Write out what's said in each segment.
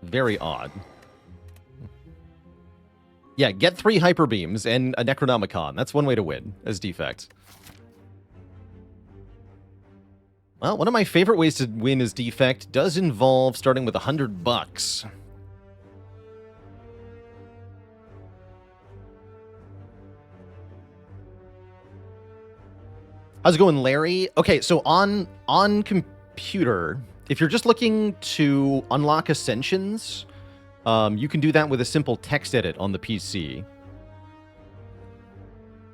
Very odd. Yeah, get 3 Hyper Beams and a Necronomicon. That's one way to win as defect. Well, one of my favorite ways to win as defect does involve starting with $100. How's it going, Larry? Okay, so on computer, if you're just looking to unlock Ascensions, you can do that with a simple text edit on the PC.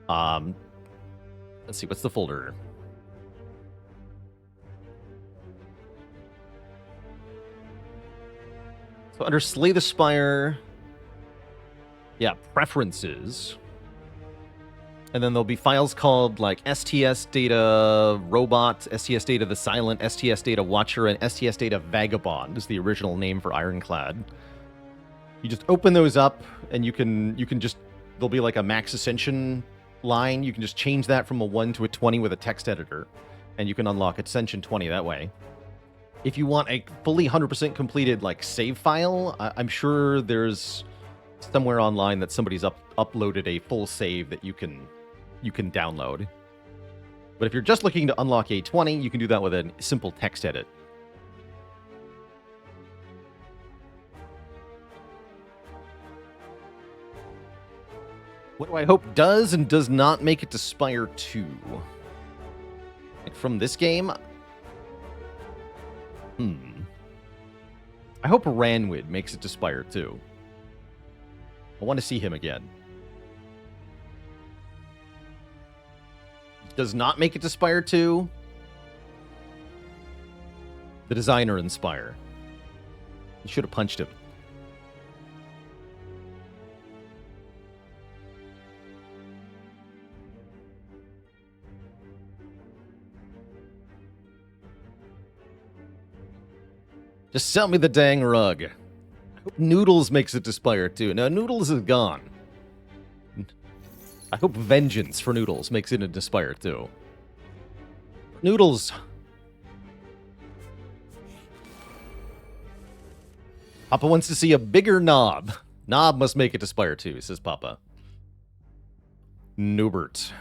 Let's see, what's the folder? So under Slay the Spire, yeah, Preferences. And then there'll be files called like STS Data Robot, STS Data the Silent, STS Data Watcher, and STS Data Vagabond is the original name for Ironclad. You just open those up, and you can just, there'll be like a max ascension line. You can just change that from a 1 to a 20 with a text editor, and you can unlock Ascension 20 that way. If you want a fully 100% completed like save file, I'm sure there's somewhere online that somebody's uploaded a full save that you can download. But if you're just looking to unlock A20, you can do that with a simple text edit. What do I hope does and does not make it to Spire 2? Like from this game? I hope Ranwid makes it to Spire 2. I want to see him again. Does not make it to Spire 2. The designer in Spire. You should have punched him. Just sell me the dang rug. I hope Noodles makes it to Spire 2. No, Noodles is gone. I hope Vengeance for Noodles makes it into Spire 2. Noodles. Papa wants to see a bigger Knob. Knob must make it to Spire 2, says Papa. Nubert.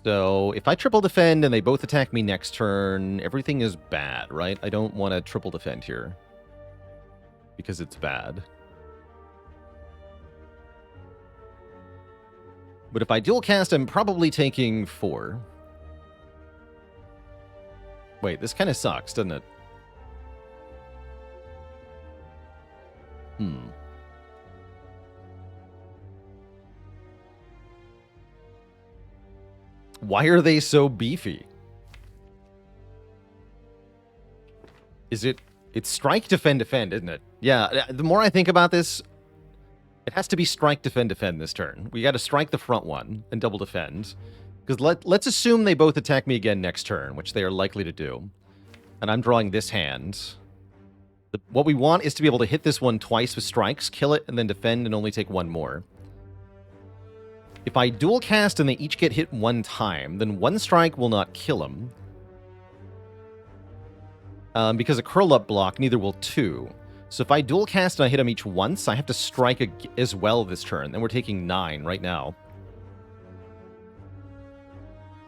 So, if I triple defend and they both attack me next turn, everything is bad, right? I don't want to triple defend here. Because it's bad. But if I dual cast, I'm probably taking 4. Wait, this kind of sucks, doesn't it? Why are they so beefy? Is it... It's strike, defend, defend, isn't it? Yeah, the more I think about this, it has to be strike, defend, defend this turn. We got to strike the front one and double defend. Because let's assume they both attack me again next turn, which they are likely to do. And I'm drawing this hand. What we want is to be able to hit this one twice with strikes, kill it, and then defend and only take 1 more. If I dual cast and they each get hit 1 time, then 1 strike will not kill them. Because a curl up block, neither will 2. So if I dual cast and I hit them each once, I have to strike as well this turn. Then we're taking 9 right now.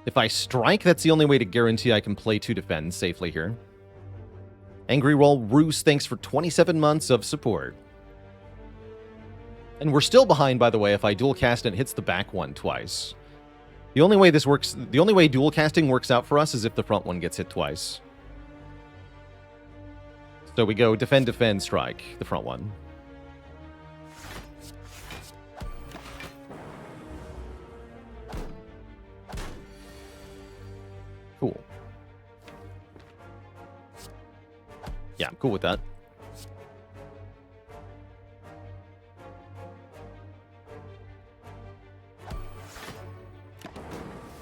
If I strike, that's the only way to guarantee I can play 2 defend safely here. Angry Roll Roos, thanks for 27 months of support. And we're still behind, by the way, if I dual cast and it hits the back one twice. The only way this works, the only way dual casting works out for us is if the front one gets hit twice. So we go defend, defend, strike, the front one. Cool. Yeah, I'm cool with that.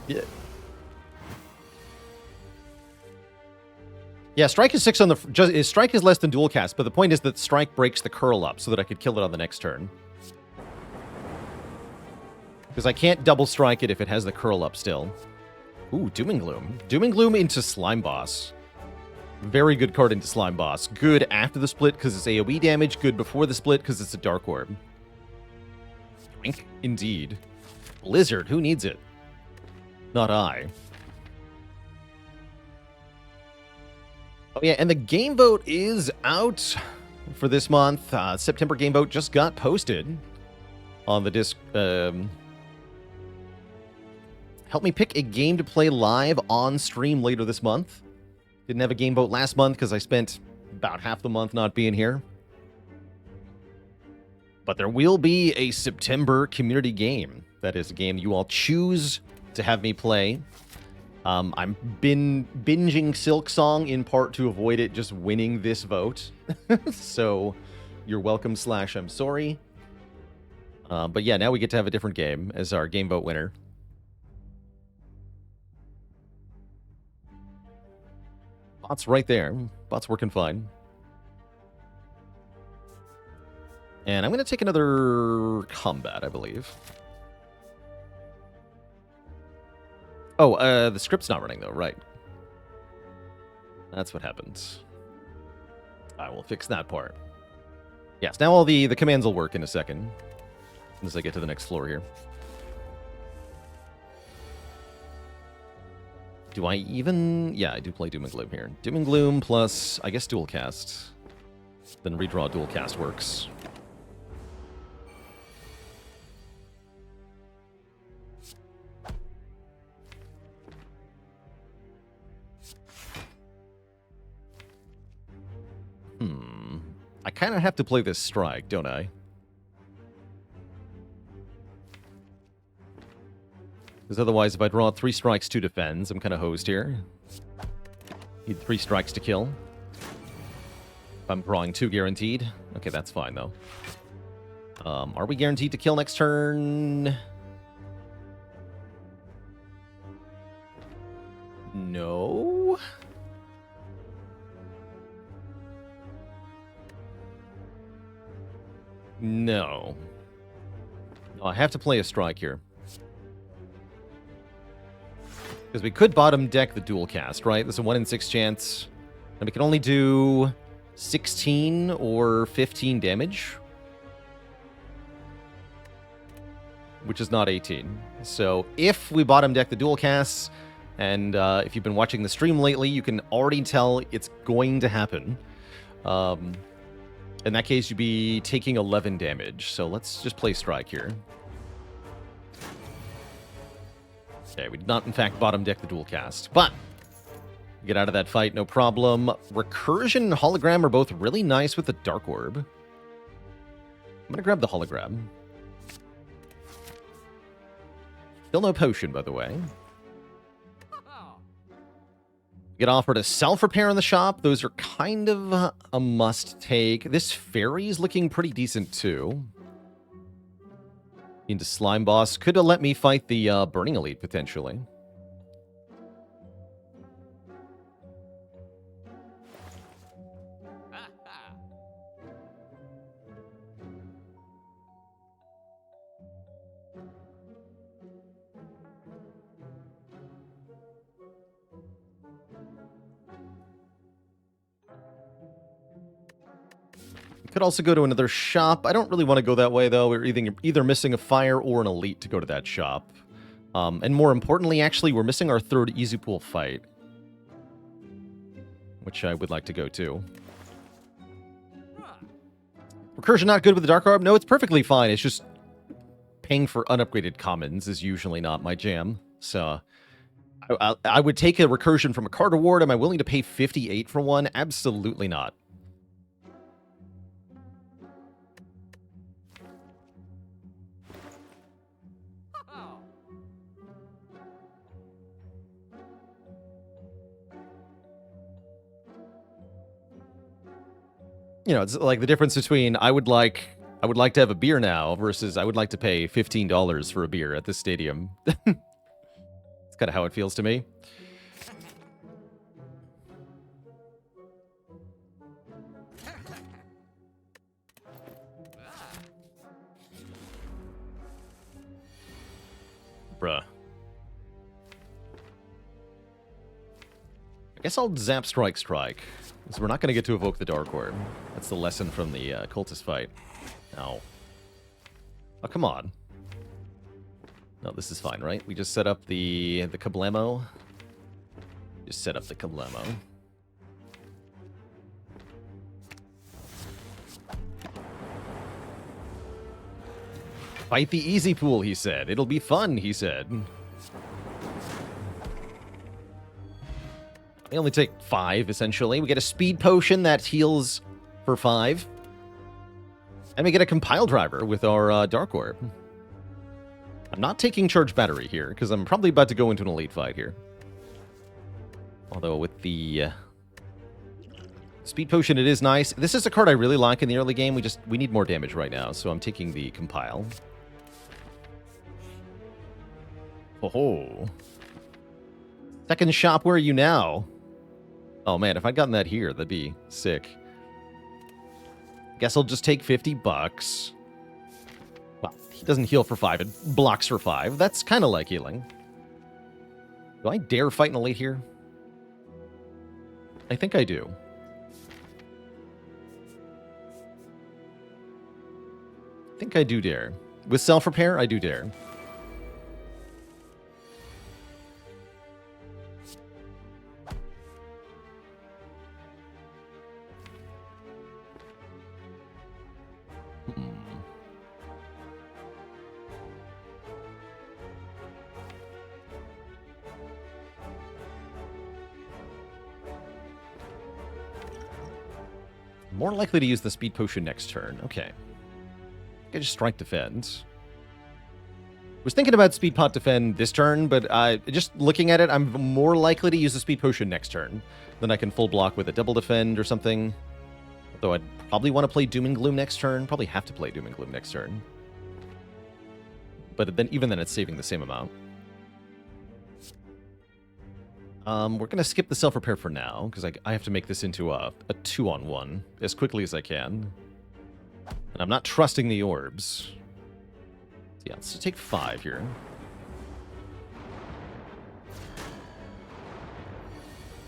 Yeah. Yeah, strike is 6 on the... strike is less than dual cast, but the point is that strike breaks the curl up so that I could kill it on the next turn. Because I can't double strike it if it has the curl up still. Ooh, Doom and Gloom. Doom and Gloom into Slime Boss. Very good card into Slime Boss. Good after the split because it's AoE damage. Good before the split because it's a Dark Orb. Indeed. Blizzard, who needs it? Not I. Oh yeah, and the game vote is out for this month. September game vote just got posted on the disc. Help me pick a game to play live on stream later this month. Didn't have a game vote last month because I spent about half the month not being here. But there will be a September community game. That is a game you all choose to have me play. I'm binging Silk Song in part to avoid it just winning this vote. So you're welcome / I'm sorry. But yeah, now we get to have a different game as our game vote winner. Bot's right there. Bot's working fine. And I'm going to take another combat, I believe. Oh, the script's not running, though, right. That's what happens. I will fix that part. Yes, now all the commands will work in a second. As I get to the next floor here. Do I even... Yeah, I do play Doom and Gloom here. Doom and Gloom plus, I guess, Dual Cast. Then redraw Dual Cast works. I kind of have to play this strike, don't I? Because otherwise, if I draw 3 strikes, 2 defends, I'm kind of hosed here. Need 3 strikes to kill. If I'm drawing 2 guaranteed. Okay, that's fine, though. Are we guaranteed to kill next turn? No. No. No, I have to play a strike here. Because we could bottom deck the dual cast, right? There's a 1 in 6 chance. And we can only do 16 or 15 damage. Which is not 18. So if we bottom deck the dual casts, and if you've been watching the stream lately, you can already tell it's going to happen. In that case, you'd be taking 11 damage. So let's just play strike here. Okay, we did not, in fact, bottom deck the dual cast. But get out of that fight, no problem. Recursion and Hologram are both really nice with the Dark Orb. I'm going to grab the Hologram. Still no potion, by the way. Get offered a self-repair in the shop. Those are kind of a must-take. This fairy's looking pretty decent, too. Into Slime Boss. Could have let me fight the Burning Elite, potentially. Could also go to another shop. I don't really want to go that way, though. We're either missing a fire or an elite to go to that shop. And more importantly, actually, we're missing our third Easy Pool fight. Which I would like to go to. Recursion not good with the Dark Orb? No, it's perfectly fine. It's just paying for unupgraded commons is usually not my jam. So I would take a Recursion from a card award. Am I willing to pay 58 for one? Absolutely not. You know, it's like the difference between I would like to have a beer now versus I would like to pay $15 for a beer at this stadium. It's kind of how it feels to me. Bruh. I guess I'll zap strike. Because we're not going to get to evoke the Dark Orb. That's the lesson from the cultist fight. No. Oh, come on. No, this is fine, right? We just set up the Kablamo. Just set up the Kablamo. Fight the easy pool, he said. It'll be fun, he said. They only take 5, essentially. We get a speed potion that heals for 5. And we get a compile driver with our Dark Orb. I'm not taking charge battery here, because I'm probably about to go into an elite fight here. Although with the speed potion, it is nice. This is a card I really like in the early game. We need more damage right now, so I'm taking the compile. Oh. Second shop, where are you now? Oh man, if I'd gotten that here, that'd be sick. Guess I'll just take $50. Well, he doesn't heal for 5, it blocks for 5. That's kind of like healing. Do I dare fight an elite here? I think I do. I think I do dare. With self-repair, I do dare. More likely to use the speed potion next turn. Okay. I just strike defend. Was thinking about speed pot defend this turn, but just looking at it, I'm more likely to use the speed potion next turn. Then I can full block with a double defend or something. Though I'd probably want to play Doom and Gloom next turn. Probably have to play Doom and Gloom next turn. But then even then, it's saving the same amount. We're going to skip the self-repair for now, because I have to make this into a 2-on-1 as quickly as I can. And I'm not trusting the orbs. So yeah, let's take 5 here.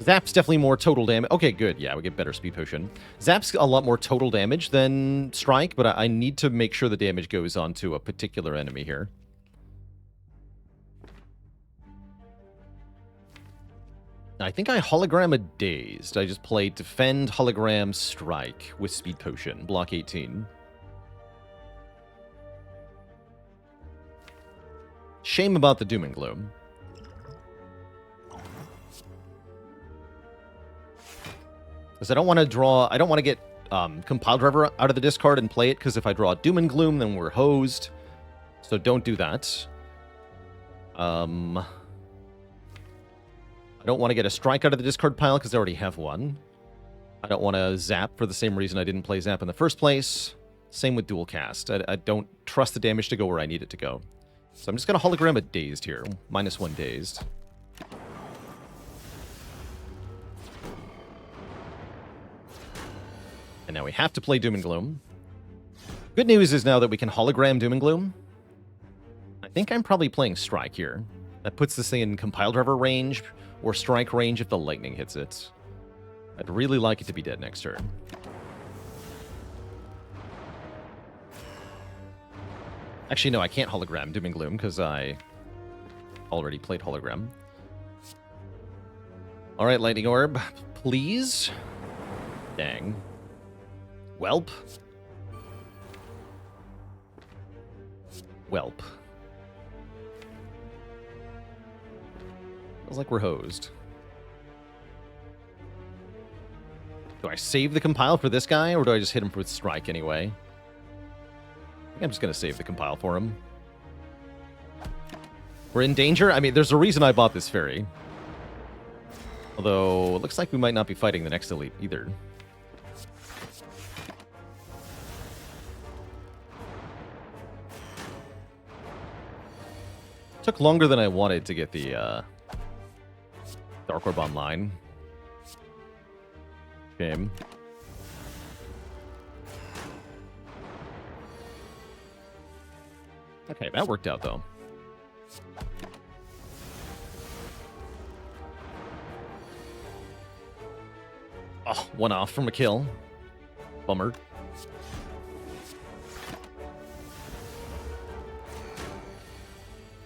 Zap's definitely more total damage. Okay, good. Yeah, we get better speed potion. Zap's a lot more total damage than Strike, but I need to make sure the damage goes on to a particular enemy here. I think I hologram a Dazed. I just played Defend, Hologram, Strike with Speed Potion, block 18. Shame about the Doom and Gloom. Because I don't want to get Compile Driver out of the discard and play it, because if I draw Doom and Gloom, then we're hosed. So don't do that. I don't want to get a Strike out of the discard pile because I already have one. I don't want to Zap for the same reason I didn't play Zap in the first place. Same with Dual Cast. I don't trust the damage to go where I need it to go. So I'm just going to hologram a Dazed here. -1 Dazed. And now we have to play Doom and Gloom. Good news is now that we can hologram Doom and Gloom. I think I'm probably playing Strike here. That puts this thing in Compile Driver range, or Strike range if the lightning hits it. I'd really like it to be dead next turn. Actually, no, I can't hologram Doom and Gloom because I already played hologram. All right, Lightning Orb, please. Dang. Welp. Welp. Feels like we're hosed. Do I save the compile for this guy, or do I just hit him with Strike anyway? I think I'm just going to save the compile for him. We're in danger? I mean, there's a reason I bought this fairy. Although, it looks like we might not be fighting the next elite either. Took longer than I wanted to get the Dark Orb online. Shame. Okay, that worked out though. Oh, one off from a kill. Bummer.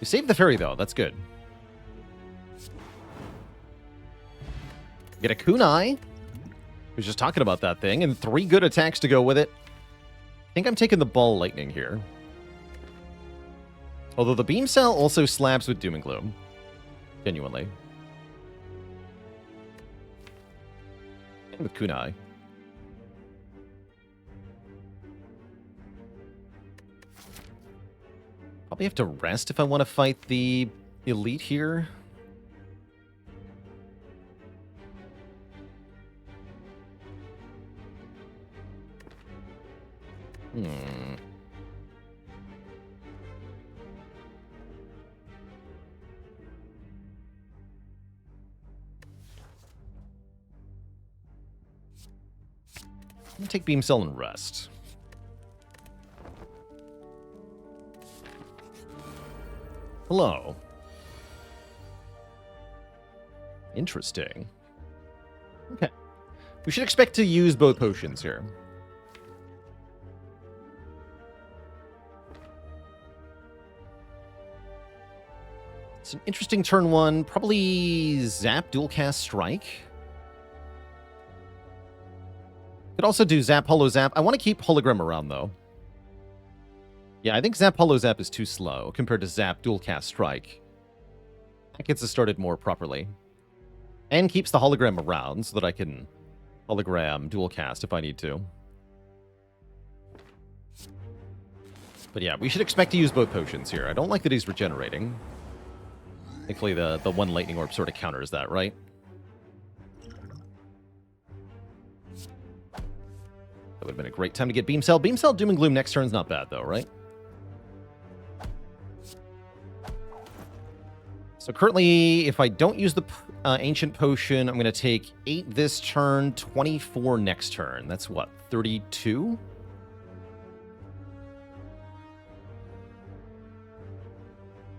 We saved the fairy, though. That's good. Get a kunai. I was just talking about that thing, and 3 good attacks to go with it. I think I'm taking the ball lightning here. Although the beam cell also slabs with doom and gloom. Genuinely. And with kunai. Probably have to rest if I want to fight the elite here. I'm gonna take beam cell and rest. Hello. Interesting. Okay. We should expect to use both potions here. It's an interesting turn 1. Probably Zap, Dual Cast, Strike. Could also do Zap, Holo Zap. I want to keep Hologram around, though. Yeah, I think Zap, Holo Zap is too slow compared to Zap, Dual Cast, Strike. That gets us started more properly. And keeps the Hologram around so that I can Hologram, Dual Cast if I need to. But yeah, we should expect to use both potions here. I don't like that he's regenerating. Thankfully, the one Lightning Orb sort of counters that, right? That would have been a great time to get Beam Cell. Beam Cell, Doom and Gloom next turn's not bad, though, right? So currently, if I don't use the Ancient Potion, I'm going to take 8 this turn, 24 next turn. That's what, 32?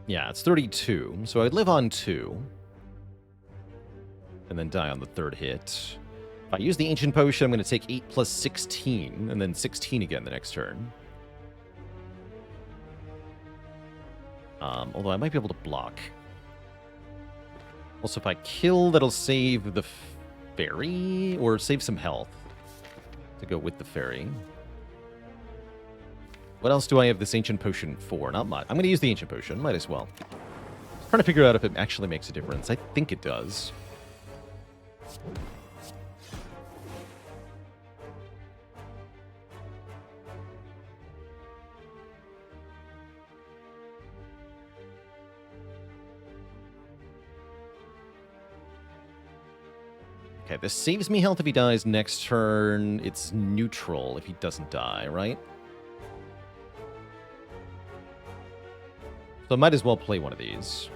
Yeah, it's 32. So I'd live on 2. And then die on the 3rd hit. If I use the Ancient Potion, I'm going to take 8 plus 16, and then 16 again the next turn. Although I might be able to block. Also, if I kill, that'll save the fairy, or save some health to go with the fairy. What else do I have this Ancient Potion for? Not much. I'm going to use the Ancient Potion. Might as well. I'm trying to figure out if it actually makes a difference. I think it does. Okay, this saves me health if he dies next turn. It's neutral if he doesn't die, right? So I might as well play one of these.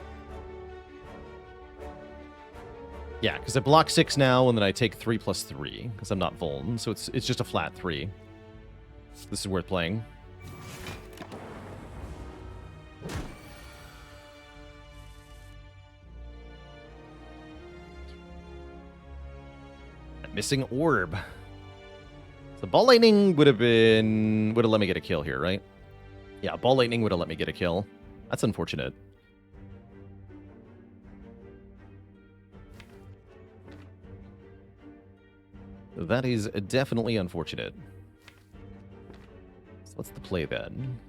Yeah, because I block 6 now, and then I take 3 plus 3, because I'm not vuln, so it's just a flat 3. This is worth playing. Missing orb. So ball lightning would have let me get a kill here, right? Yeah, ball lightning would have let me get a kill. That's unfortunate. That is definitely unfortunate. So what's the play then?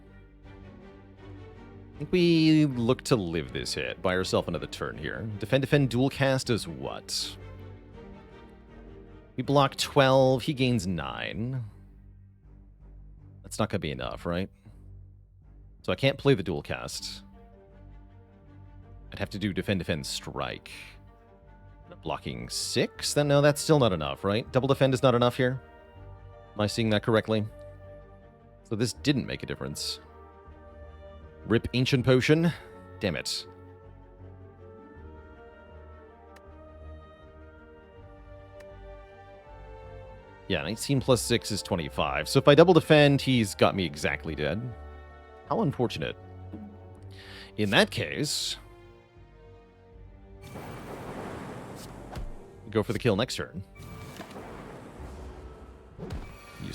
I think we look to live this hit. Buy yourself another turn here. Defend, dual cast does what? We block 12. He gains 9. That's not going to be enough, right? So I can't play the dual cast. I'd have to do defend, strike. Blocking 6? Then no, that's still not enough, right? Double defend is not enough here? Am I seeing that correctly? So this didn't make a difference. Rip Ancient Potion. Damn it. Yeah, 19 plus 6 is 25. So if I double defend, he's got me exactly dead. How unfortunate. In that case, go for the kill next turn.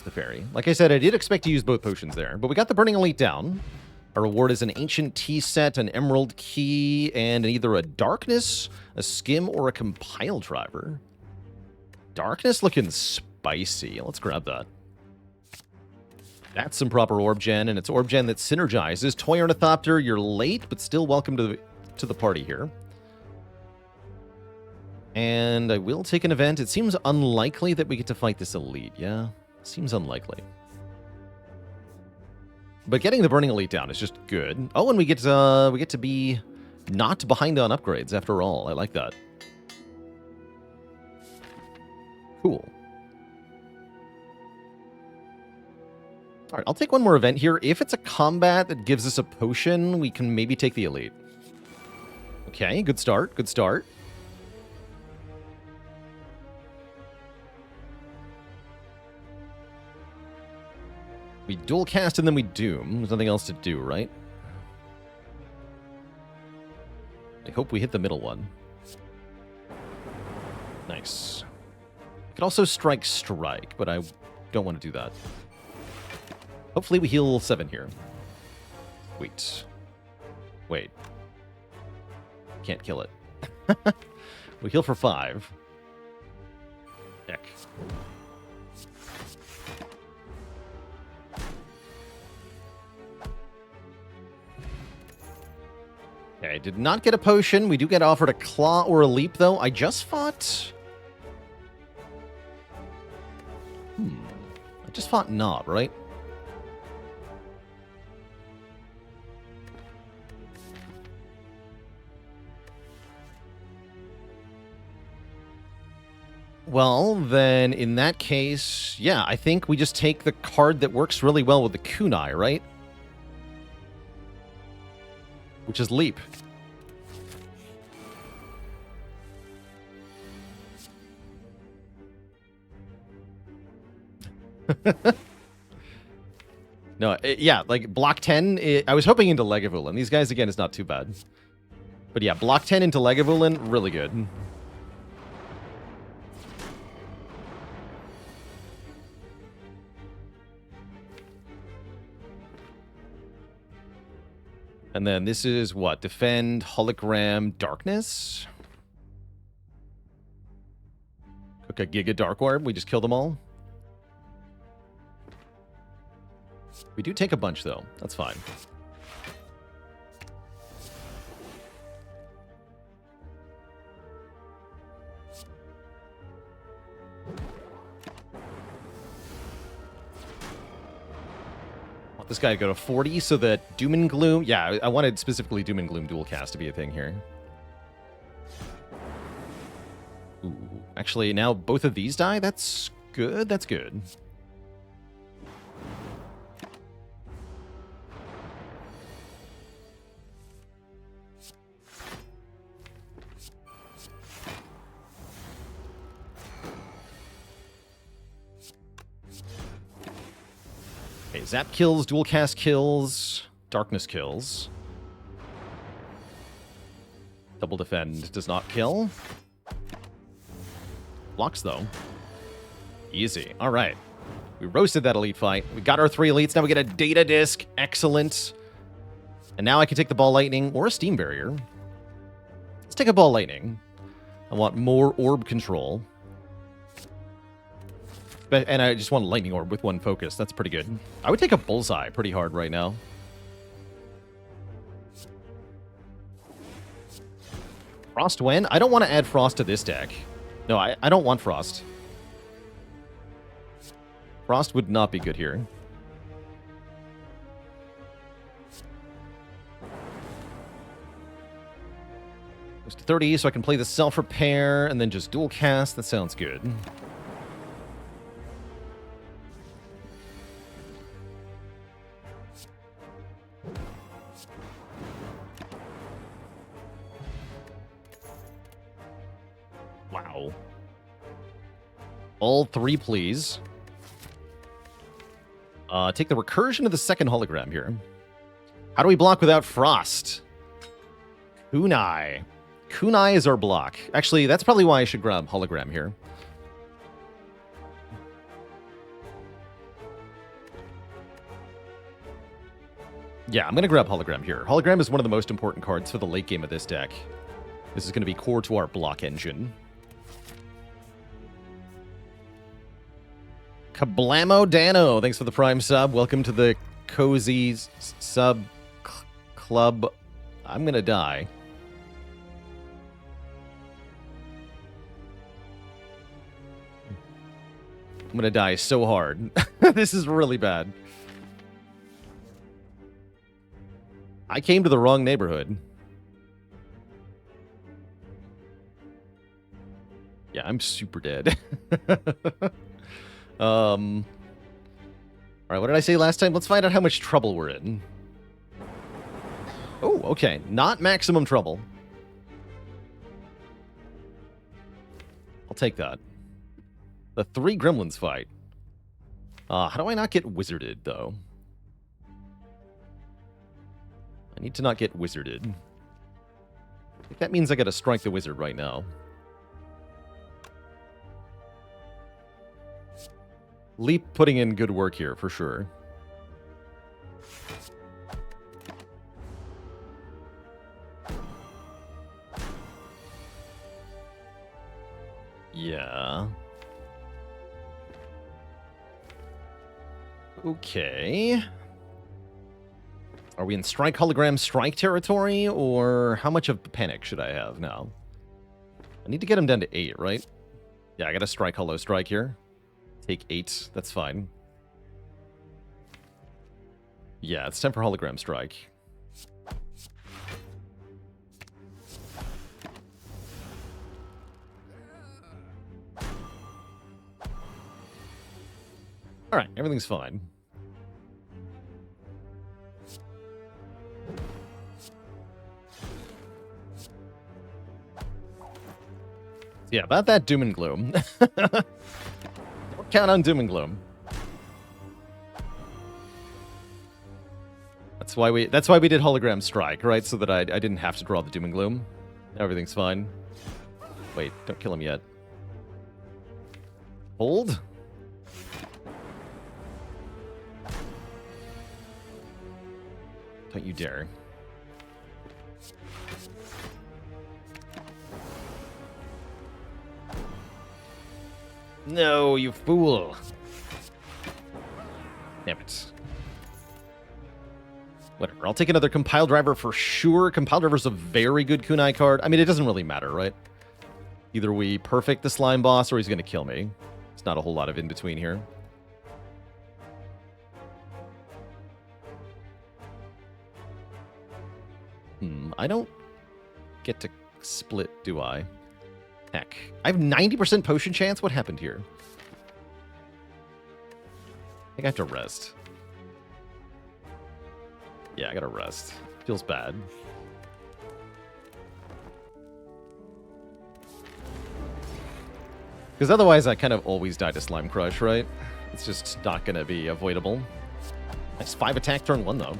use the fairy. Like I said, I did expect to use both potions there, but we got the Burning Elite down. Our reward is an Ancient Tea Set, an Emerald Key, and either a Darkness, a Skim, or a Compile Driver. Darkness looking spicy. Let's grab that. That's some proper Orb Gen, and it's Orb Gen that synergizes. Toy Ornithopter, you're late, but still welcome to the party here. And I will take an event. It seems unlikely that we get to fight this elite, yeah? Seems unlikely. But getting the Burning Elite down is just good. Oh, and we get to be not behind on upgrades after all. I like that. Cool. All right, I'll take one more event here. If it's a combat that gives us a potion, we can maybe take the elite. Okay, good start, good start. We dual cast and then we doom. There's nothing else to do, right? I hope we hit the middle one. Nice. I could also strike, but I don't want to do that. Hopefully we heal 7 here. Wait. Can't kill it. We heal for 5. Heck. Okay, did not get a potion. We do get offered a claw or a leap, though. I just fought... I just fought Knob, right? Well, then, in that case, yeah, I think we just take the card that works really well with the kunai, right? Which is Leap. No, yeah, like block 10, I was hoping into Lagavulin. These guys, again, is not too bad. But yeah, block 10 into Lagavulin, really good. And then this is what? Defend, Hologram, Darkness? Cook a Giga Dark Orb. We just kill them all. We do take a bunch, though. That's fine. This guy to go to 40 so that Doom and Gloom... Yeah, I wanted specifically Doom and Gloom dual cast to be a thing here. Ooh, actually, now both of these die? That's good, that's good. Okay, Zap kills, Dual Cast kills, Darkness kills. Double Defend does not kill. Blocks, though. Easy. All right. We roasted that elite fight. We got our 3 elites. Now we get a Data Disc. Excellent. And now I can take the Ball Lightning or a Steam Barrier. Let's take a Ball Lightning. I want more orb control. And I just want a Lightning Orb with 1 focus. That's pretty good. I would take a Bullseye pretty hard right now. Frost when? I don't want to add Frost to this deck. No, I don't want Frost. Frost would not be good here. Goes to 30, so I can play the Self-Repair and then just dual cast. That sounds good. Wow. All 3, please. Take the Recursion of the second hologram here. How do we block without Frost? Kunai. Kunai is our block. Actually, that's probably why I should grab hologram here. Yeah, I'm going to grab Hologram here. Hologram is one of the most important cards for the late game of this deck. This is going to be core to our block engine. Kablamo Dano, thanks for the Prime sub. Welcome to the Cozy Sub Club. I'm going to die. I'm going to die so hard. This is really bad. I came to the wrong neighborhood. Yeah, I'm super dead. All right, what did I say last time? Let's find out how much trouble we're in. Oh, okay. Not maximum trouble. I'll take that. The 3 gremlins fight. How do I not get wizarded, though? I need to not get wizarded. I think that means I gotta strike the wizard right now. Leap putting in good work here, for sure. Yeah. Okay. Are we in strike hologram strike territory, or how much of panic should I have now? I need to get him down to 8, right? Yeah, I gotta strike holo strike here. Take 8, that's fine. Yeah, it's time for hologram strike. Alright, everything's fine. Yeah, about that doom and gloom. Don't count on doom and gloom. That's why we did hologram strike, right? So that I didn't have to draw the doom and gloom. Everything's fine. Wait, don't kill him yet. Hold. Don't you dare. No, you fool. Damn it. Whatever, I'll take another Compile Driver for sure. Compile Driver's a very good kunai card. I mean, it doesn't really matter, right? Either we perfect the slime boss or he's going to kill me. It's not a whole lot of in-between here. I don't get to split, do I? Heck. I have 90% potion chance? What happened here? I think I have to rest. Yeah, I gotta rest. Feels bad. Because otherwise I kind of always die to Slime Crush, right? It's just not gonna be avoidable. Nice 5 attack turn 1, though.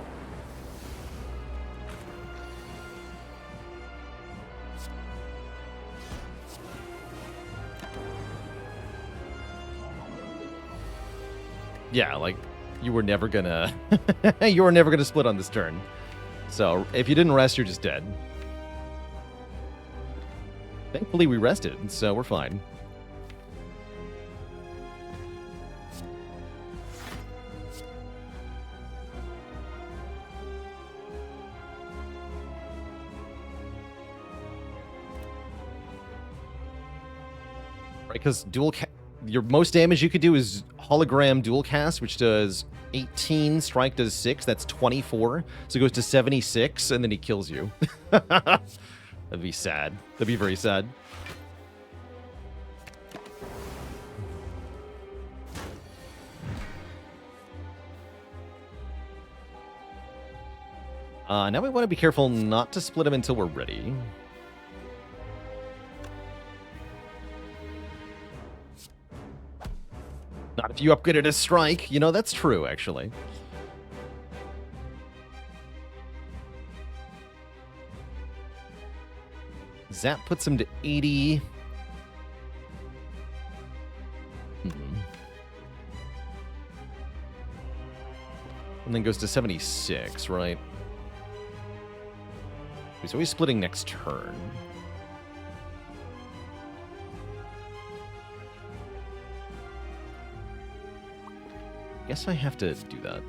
Yeah, like, you were never gonna... you were never gonna split on this turn. So, if you didn't rest, you're just dead. Thankfully, we rested, so we're fine. Right, because your most damage you could do is hologram dual cast, which does 18, strike does 6, that's 24. So it goes to 76, and then he kills you. That'd be sad. That'd be very sad. Now we want to be careful not to split him until we're ready. Not if you upgraded a strike. You know, that's true, actually. Zap puts him to 80. And then goes to 76, right? So he's splitting next turn. Guess I have to do that.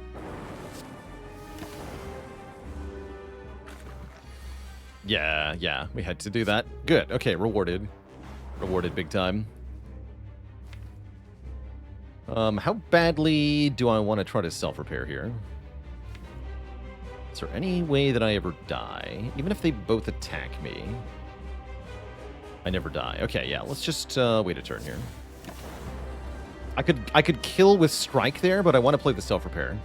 Yeah, we had to do that. Good, okay, rewarded. Rewarded big time. How badly do I want to try to self-repair here? Is there any way that I ever die? Even if they both attack me. I never die. Okay, yeah, let's just wait a turn here. I could kill with strike there, but I want to play the self-repair.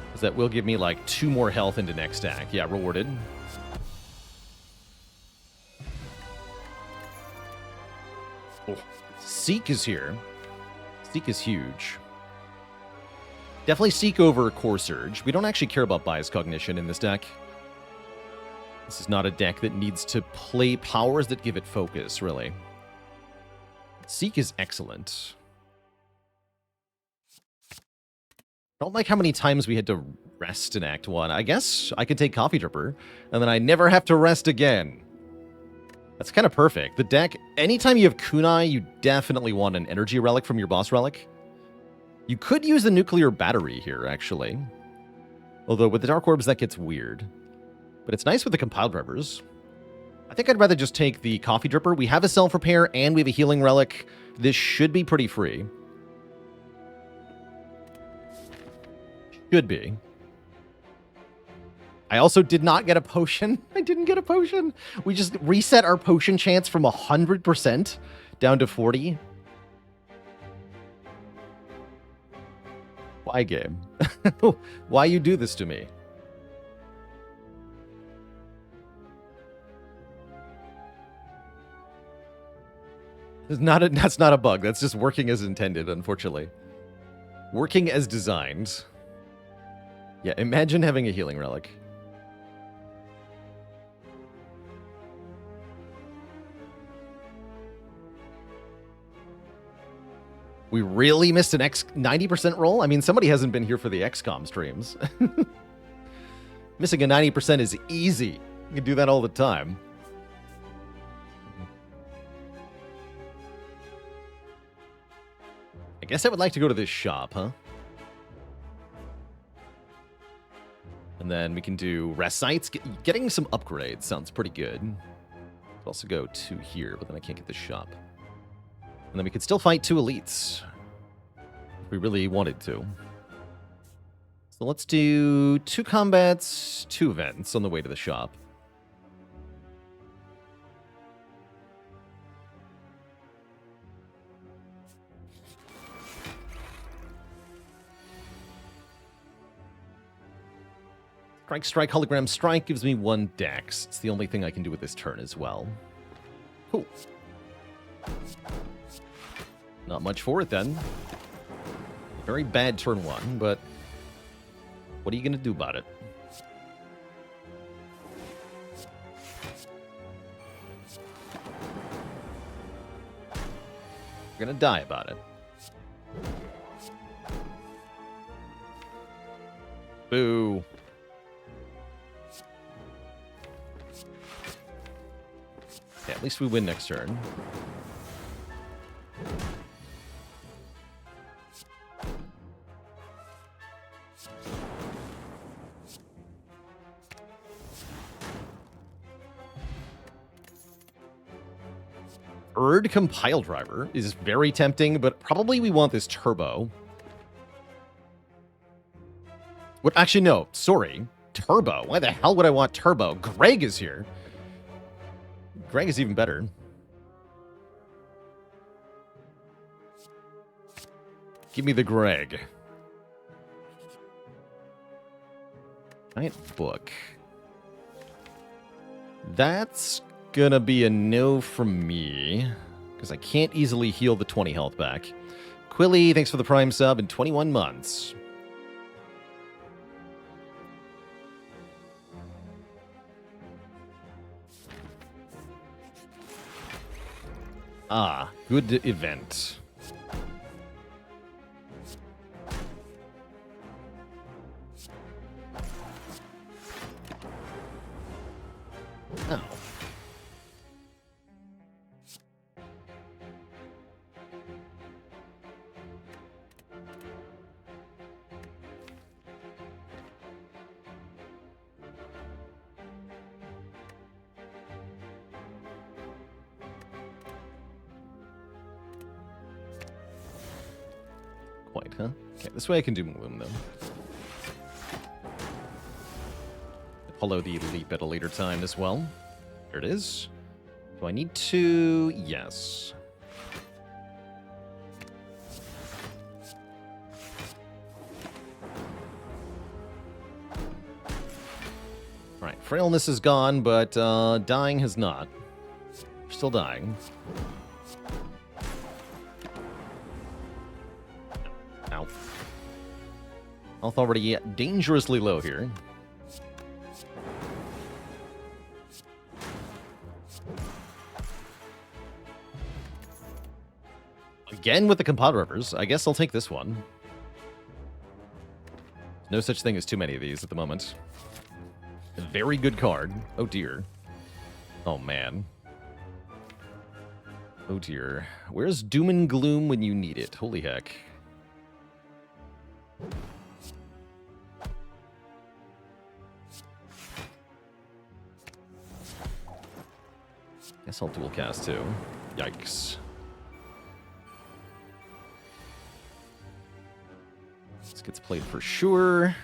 Because that will give me like 2 more health into next stack. Yeah, rewarded. Oh, Seek is here. Seek is huge. Definitely Seek over Core Surge. We don't actually care about Bias Cognition in this deck. This is not a deck that needs to play powers that give it focus, really. Seek is excellent. I don't like how many times we had to rest in Act 1. I guess I could take Coffee Dripper, and then I never have to rest again. That's kind of perfect. The deck, anytime you have Kunai, you definitely want an Energy Relic from your Boss Relic. You could use the Nuclear Battery here, actually. Although with the Dark Orbs, that gets weird. But it's nice with the Compile Drivers. I think I'd rather just take the Coffee Dripper. We have a Self-Repair, and we have a Healing Relic. This should be pretty free. Should be. I also did not get a potion. I didn't get a potion. We just reset our potion chance from 100% down to 40. Why, game? Why you do this to me? That's not a bug. That's just working as intended, unfortunately. Working as designed. Yeah, imagine having a Healing Relic. We really missed an 90% roll? I mean, somebody hasn't been here for the XCOM streams. Missing a 90% is easy. You can do that all the time. I guess I would like to go to this shop, huh? And then we can do rest sites. Getting some upgrades sounds pretty good. Could also go to here, but then I can't get the shop. And then we could still fight 2 elites. If we really wanted to. So let's do 2 combats, 2 events on the way to the shop. Strike, Hologram Strike gives me 1 dex. It's the only thing I can do with this turn as well. Cool. Not much for it then. Very bad turn 1, but what are you going to do about it? You're going to die about it. Boo. Yeah, at least we win next turn. Erd Compile Driver is very tempting, but probably we want this Turbo. What? Actually, no. Sorry. Turbo. Why the hell would I want Turbo? Greg is here. Greg is even better. Give me the Greg. Giant book. That's gonna be a no from me, because I can't easily heal the 20 health back. Quilly, thanks for the Prime sub in 21 months. Ah, good event. Oh. Quite, huh? Okay, this way I can do Bloom, though. Follow the leap at a later time as well. Here it is. Do I need to? Yes. Alright, frailness is gone, but dying has not. We're still dying. Ow. Health already dangerously low here. Again with the Compadre Rivers. I guess I'll take this one. No such thing as too many of these at the moment. A very good card. Oh dear. Oh man. Oh dear. Where's Doom and Gloom when you need it? Holy heck. Guess I'll dual cast too. Yikes. This gets played for sure.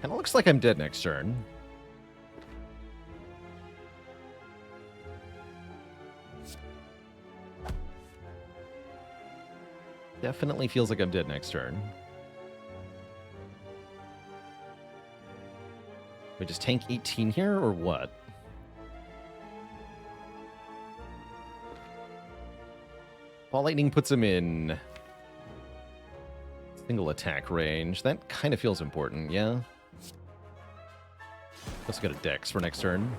Kinda looks like I'm dead next turn. Definitely feels like I'm dead next turn. We just tank 18 here, or what? Ball Lightning puts him in single attack range. That kind of feels important, yeah? Also got a Dex for next turn.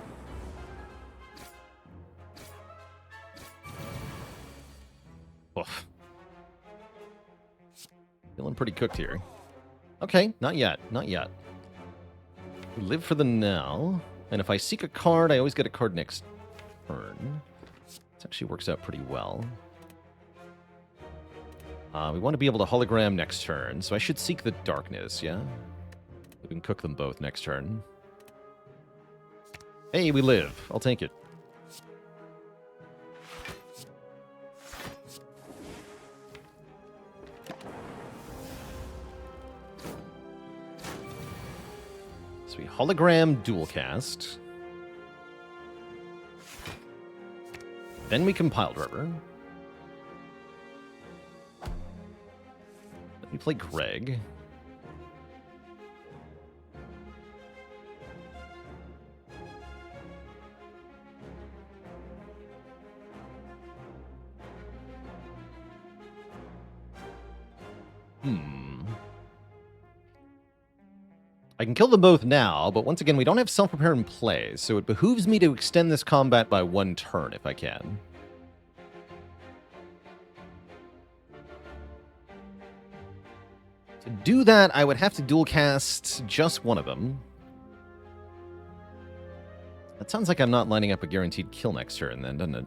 Oof. Feeling pretty cooked here. Okay, not yet. Not yet. We live for the now. And if I seek a card, I always get a card next turn. This actually works out pretty well. We want to be able to hologram next turn, so I should seek the darkness, yeah? We can cook them both next turn. Hey, we live. I'll take it. So we hologram dual cast. Then we Compiled River. Let me play Greg. I can kill them both now, but once again, we don't have self-repair in play, so it behooves me to extend this combat by one turn if I can. To do that, I would have to dual cast just one of them. That sounds like I'm not lining up a guaranteed kill next turn then, doesn't it?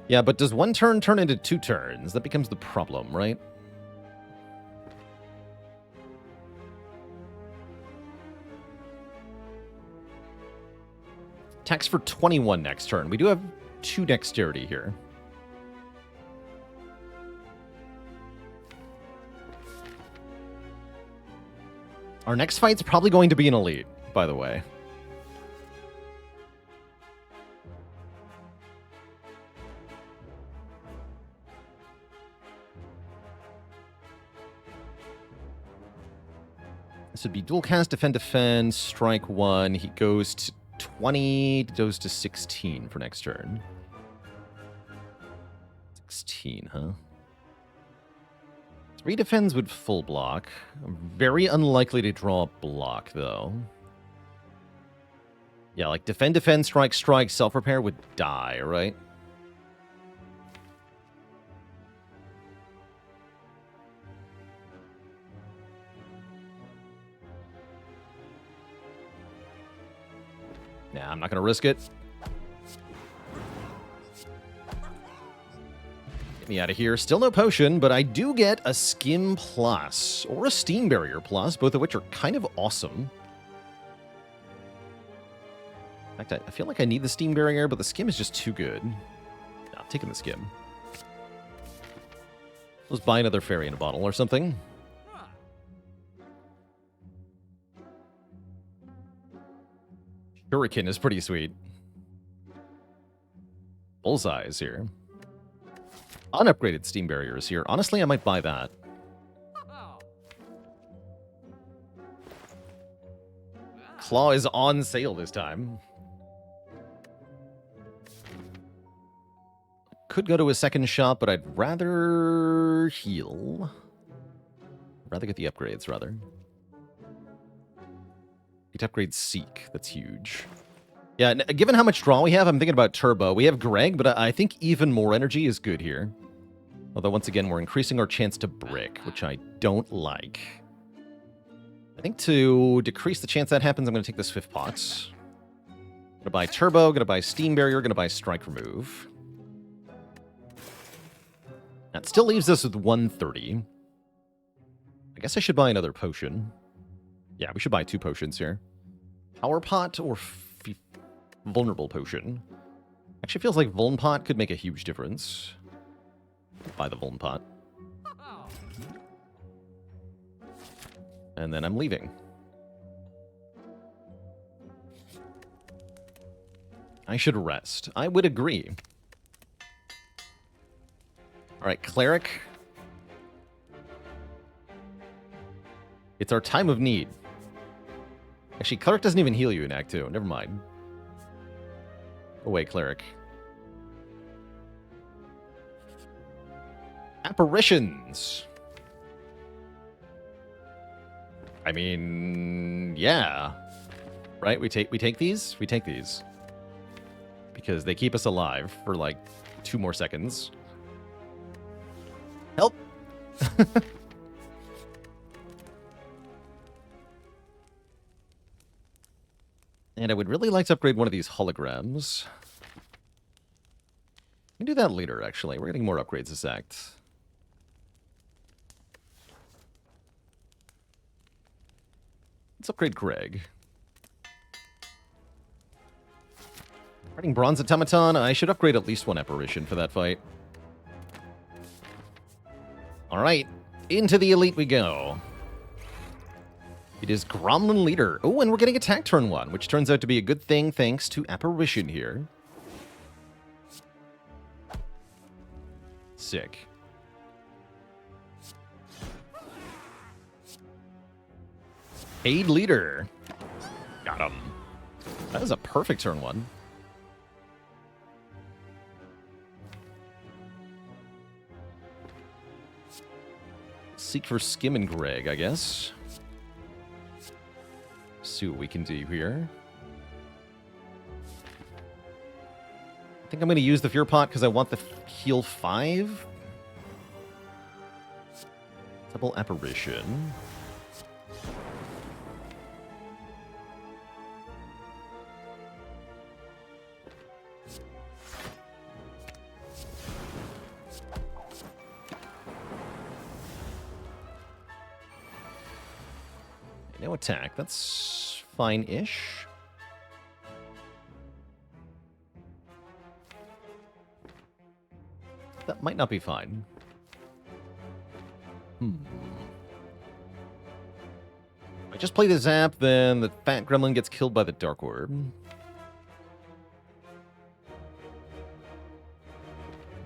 Yeah, but does one turn turn into 2 turns? That becomes the problem, right? Attacks for 21 next turn. We do have 2 dexterity here. Our next fight's probably going to be an elite, by the way. This would be dual cast, defend, strike 1. He goes to 20, goes to 16 for next turn. 16, huh? 3 defends with full block. Very unlikely to draw a block, though. Yeah, like defend, defend, strike, strike, self-repair would die, right? Nah, I'm not going to risk it. Get me out of here. Still no potion, but I do get a Skim Plus or a Steam Barrier Plus, both of which are kind of awesome. In fact, I feel like I need the Steam Barrier, but the Skim is just too good. No, I'm taking the Skim. Let's buy another fairy in a bottle or something. Shuriken is pretty sweet. Bullseyes here. Unupgraded Steam Barriers here. Honestly, I might buy that. Claw is on sale this time. Could go to a second shop, but I'd rather heal. Rather get the upgrades, rather. Need to upgrade Seek. That's huge. Yeah, given how much draw we have, I'm thinking about Turbo. We have Greg, but I think even more energy is good here. Although, once again, we're increasing our chance to brick, which I don't like. I think to decrease the chance that happens, I'm going to take this 5th pot. Going to buy Turbo, going to buy Steam Barrier, going to buy Strike Remove. That still leaves us with 130. I guess I should buy another potion. Yeah, we should buy 2 potions here. Power Pot or Vulnerable Potion? Actually feels like Vuln Pot could make a huge difference. Buy the Vuln Pot. And then I'm leaving. I should rest. I would agree. Alright, Cleric. It's our time of need. Actually, Cleric doesn't even heal you in Act 2. Never mind. Away, Cleric. Apparitions. I mean, yeah. Right? We take these? We take these. Because they keep us alive for like 2 more seconds. Help! And I would really like to upgrade one of these holograms. We can do that later, actually. We're getting more upgrades this act. Let's upgrade Greg. Fighting Bronze Automaton, I should upgrade at least 1 apparition for that fight. Alright, into the elite we go. It is Gromlin Leader. Oh, and we're getting attack turn 1, which turns out to be a good thing thanks to Apparition here. Sick. Aid Leader. Got him. That is a perfect turn 1. Seek for Skim and Greg, I guess. See what we can do here. I think I'm going to use the Fear Pot because I want the heal 5. Double Apparition. No attack. That's fine-ish. That might not be fine. I just play the Zap, then the Fat Gremlin gets killed by the Dark Orb.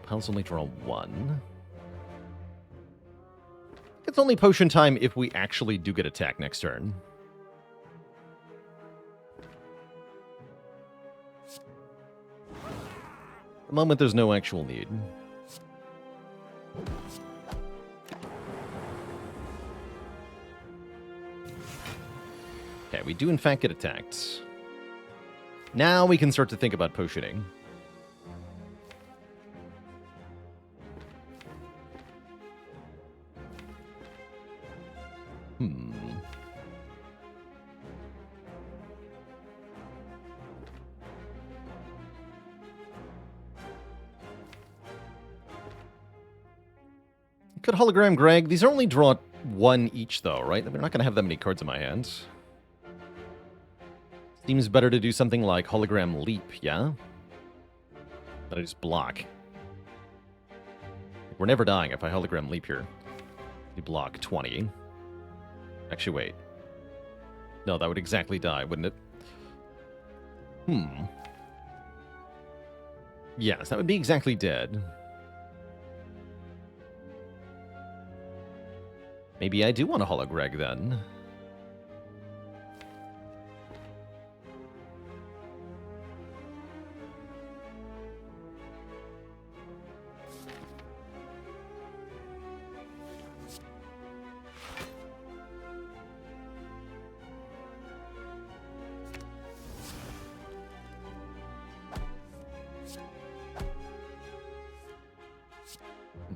Piles only draw 1. It's only potion time if we actually do get attacked next turn. At the moment, there's no actual need. Okay, we do in fact get attacked. Now we can start to think about potioning. Could hologram Greg. These are only draw one each, though, right? They're not going to have that many cards in my hand. Seems better to do something like hologram leap, yeah? That I just block. We're never dying if I hologram leap here. You block 20. Actually, wait. No, that would exactly die, wouldn't it? Yes, that would be exactly dead. Maybe I do want to holo Greg then.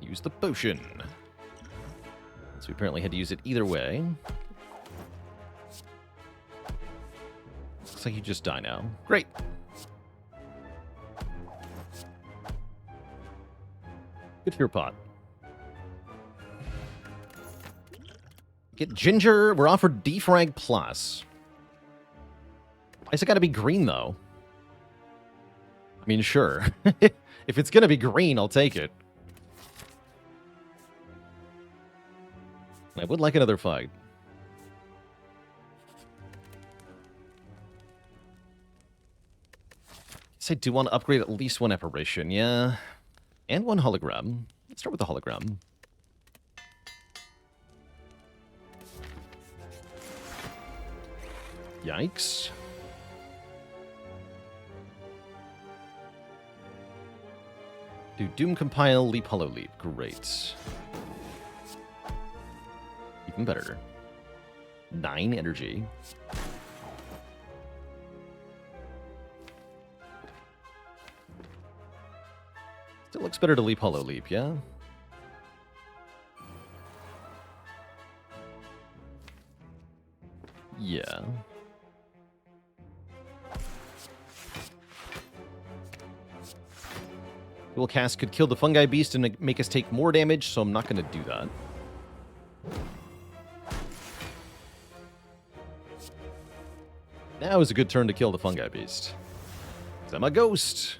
Use the potion. So we apparently had to use it either way. Looks like you just die now. Great. Good for your pot. Get Ginger. We're offered Defrag Plus. Why is it got to be green, though? I mean, sure. If it's going to be green, I'll take it. I would like another fight. Guess I do want to upgrade at least one apparition, yeah. And one hologram. Let's start with the hologram. Yikes. Do Doom Compile, Leap Hollow Leap. Great. Even better. 9 energy. Still looks better to Leap Hollow Leap, yeah? Yeah. Dual Cast could kill the Fungi Beast and make us take more damage, so I'm not going to do that. Now is a good turn to kill the Fungi Beast. 'Cause I'm a ghost.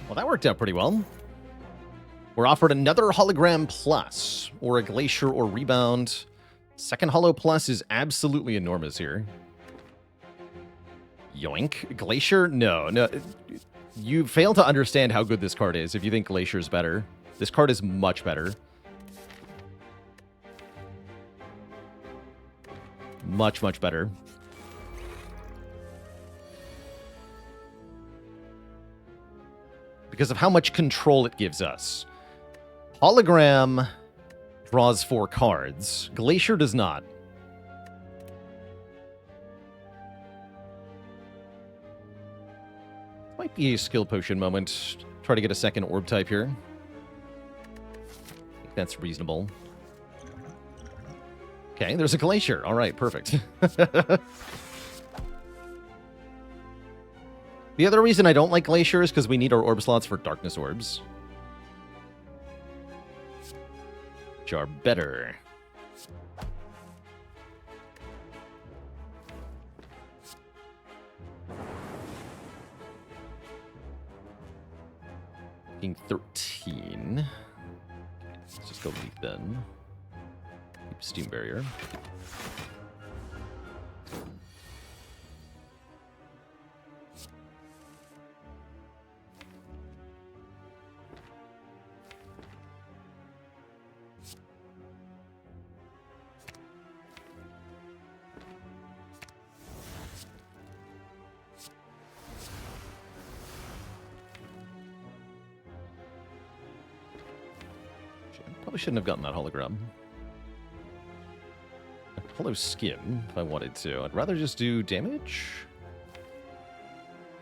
Well, that worked out pretty well. We're offered another Hologram Plus, or a Glacier or Rebound. Second Holo Plus is absolutely enormous here. Yoink. Glacier? No. You fail to understand how good this card is if you think Glacier is better. This card is much better. Much, much better. Because of how much control it gives us. Hologram draws 4 cards. Glacier does not. Might be a skill potion moment. Try to get a second orb type here. I think that's reasonable. Okay, there's a Glacier. All right, perfect. The other reason I don't like Glacier is because we need our orb slots for Darkness Orbs. Which are better. Being 13. Let's just go Leap then. Keep Steam Barrier. Probably shouldn't have gotten that hologram. Hollow Skim, if I wanted to. I'd rather just do damage.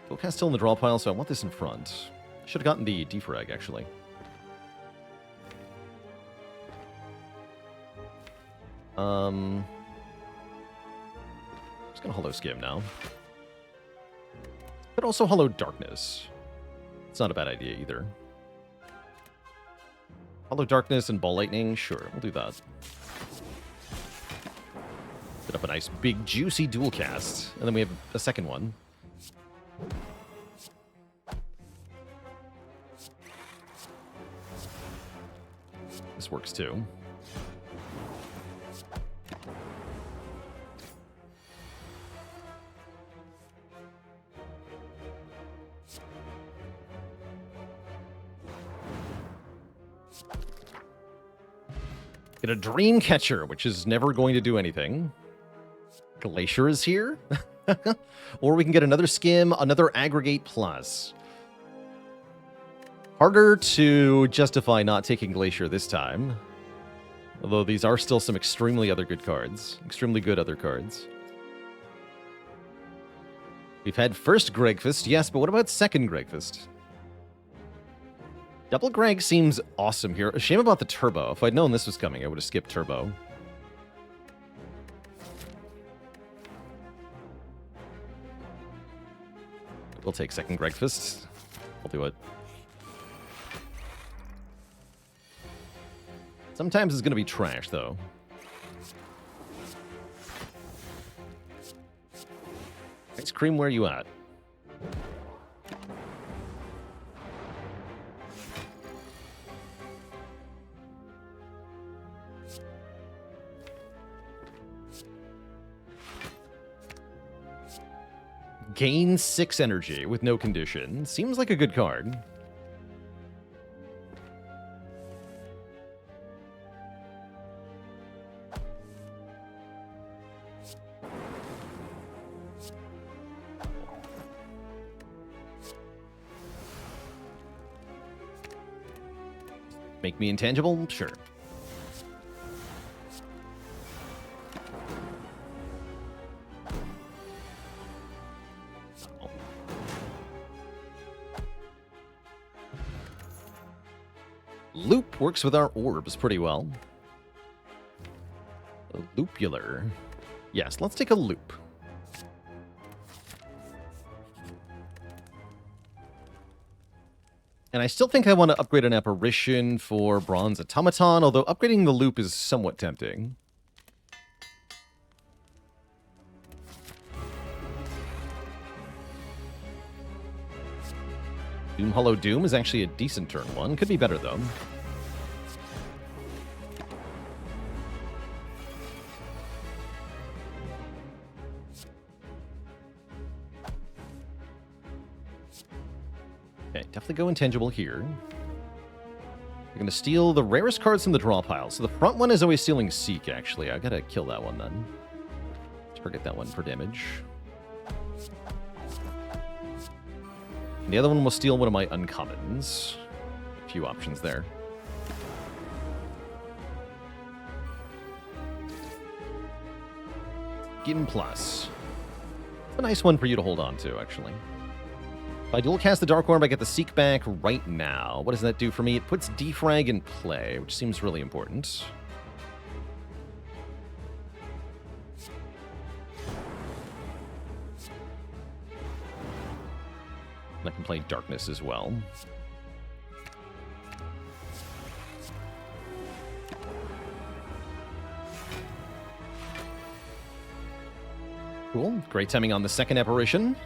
Dual-cast still in the draw pile, so I want this in front. Should have gotten the defrag, actually. Just gonna Hollow Skim now. But also Hollow Darkness. It's not a bad idea either. Hollow Darkness and Ball Lightning? Sure, we'll do that. Set up a nice big juicy dual cast. And then we have a second one. This works too. Get a Dreamcatcher, which is never going to do anything. Glacier is here. Or we can get another Skim, another Aggregate Plus. Harder to justify not taking Glacier this time. Although these are still some extremely other good cards. Extremely good other cards. We've had first Gregfist, yes, but what about second Gregfist? Double Greg seems awesome here. A shame about the Turbo. If I'd known this was coming, I would have skipped Turbo. We'll take second Gregfist. We'll do it. Sometimes it's going to be trash, though. Ice Cream, where you at? Gain 6 energy with no condition. Seems like a good card. Make me intangible? Sure. Loop works with our orbs pretty well. A Loopular. Yes, let's take a loop. And I still think I want to upgrade an Apparition for Bronze Automaton, although upgrading the loop is somewhat tempting. Doom Hollow Doom is actually a decent turn one. Could be better, though. Okay, definitely go intangible here. We're going to steal the rarest cards from the draw pile. So the front one is always stealing Seek, actually. I got to kill that one, then. Target that one for damage. And the other one will steal one of my uncommons. A few options there. Gim Plus. It's a nice one for you to hold on to, actually. If I dual cast the Dark Orb, I get the Seek back right now. What does that do for me? It puts Defrag in play, which seems really important. I can play Darkness as well. Cool. Great timing on the second Apparition.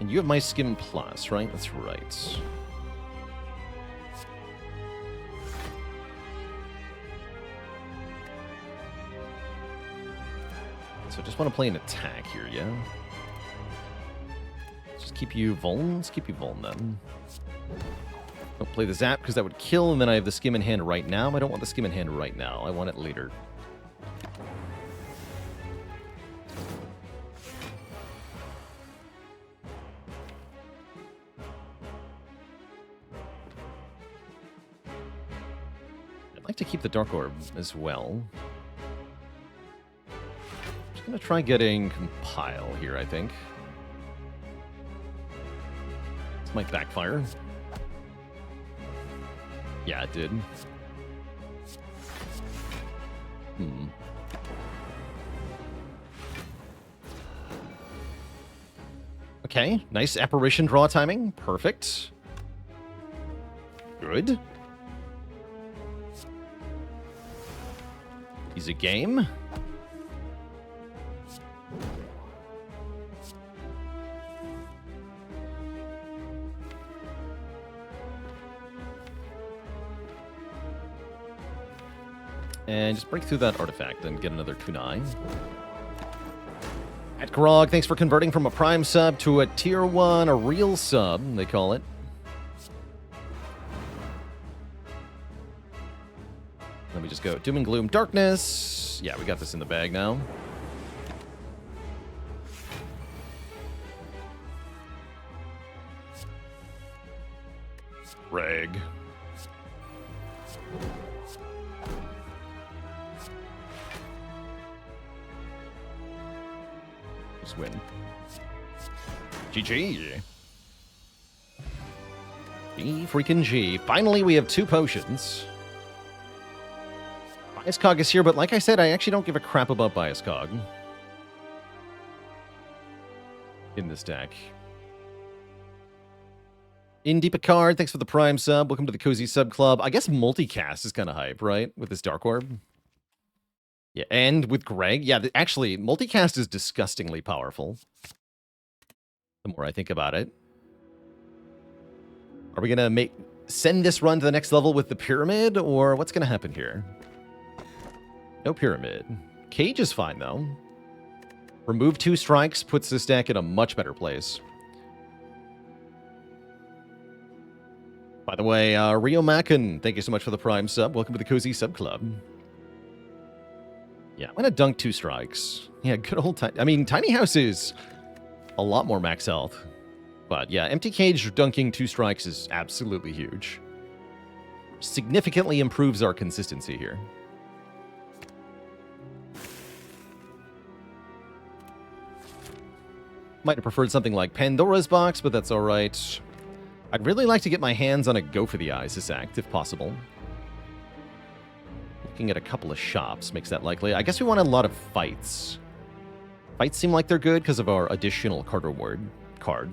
And you have my Skim Plus, right? That's right. So I just want to play an attack here, yeah? Just keep you vuln. Let's keep you vuln then. Don't play the zap because that would kill, and then I have the Skim in hand right now. I don't want the Skim in hand right now. I want it later. I'd like to keep the Dark Orb as well. Just gonna try getting Compile here, I think. This might backfire. Yeah, it did. Okay, nice apparition draw timing. Perfect. Good. Easy game. And just break through that artifact and get another kunai. At Grog, thanks for converting from a Prime sub to a Tier 1, a real sub, they call it. Let me just go Doom and Gloom Darkness. Yeah, we got this in the bag now. Reg. Just win. GG. G freaking G. Finally, we have 2 potions. Biascog is here, but like I said, I actually don't give a crap about Biascog in this deck. Indy Picard, thanks for the Prime sub. Welcome to the Cozy Sub Club. I guess multicast is kind of hype, right? With this Dark Orb. Yeah, and with Greg. Yeah, actually, multicast is disgustingly powerful. The more I think about it. Are we going to send this run to the next level with the Pyramid, or what's going to happen here? No Pyramid. Cage is fine, though. Remove 2 strikes puts this deck in a much better place. By the way, Rio Mackin, thank you so much for the Prime sub. Welcome to the Cozy Sub Club. Yeah, I'm going to dunk 2 strikes. Yeah, good old Tiny... I mean, Tiny House is a lot more max health. But yeah, Empty Cage dunking 2 strikes is absolutely huge. Significantly improves our consistency here. Might have preferred something like Pandora's Box, but that's alright. I'd really like to get my hands on a Go for the Eyes this act, if possible. Looking at a couple of shops makes that likely. I guess we want a lot of fights. Fights seem like they're good because of our additional card reward card.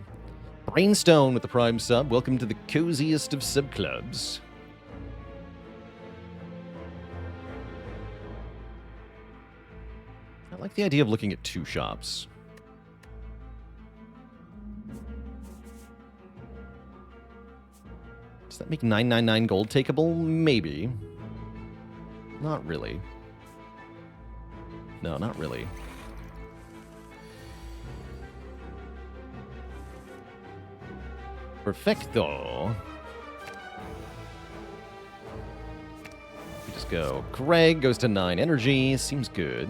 Brainstone with the Prime sub. Welcome to the coziest of sub-clubs. I like the idea of looking at 2 shops. Does that make 999 gold takeable? Maybe. Not really. No, not really. Perfecto. We just go. Greg goes to 9 energy. Seems good.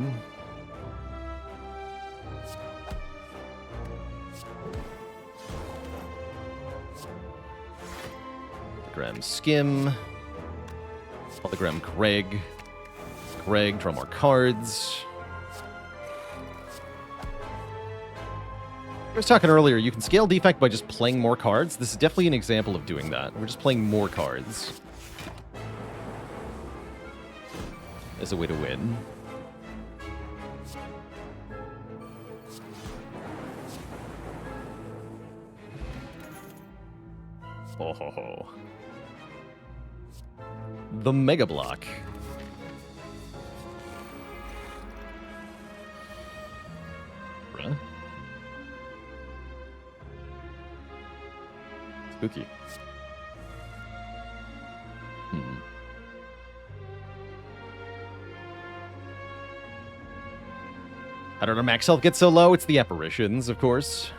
Hologram Skim. Hologram Greg. Greg, draw more cards. I was talking earlier, you can scale defect by just playing more cards. This is definitely an example of doing that. We're just playing more cards as a way to win. Oh ho ho. The Mega Block. Bruh. Spooky. I don't know, max health gets so low. It's the apparitions, of course.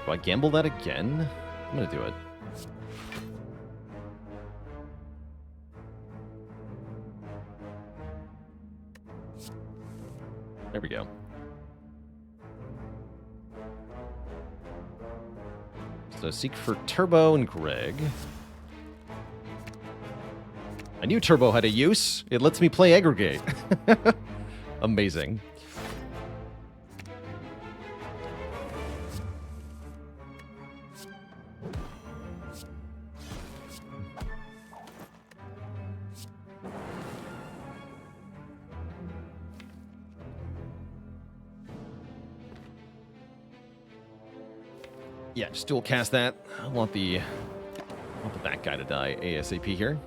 Do I gamble that again? I'm gonna do it. There we go. So seek for Turbo and Greg. I knew Turbo had a use. It lets me play Aggregate. Amazing. Yeah, just dual cast that. I want the that guy to die ASAP here.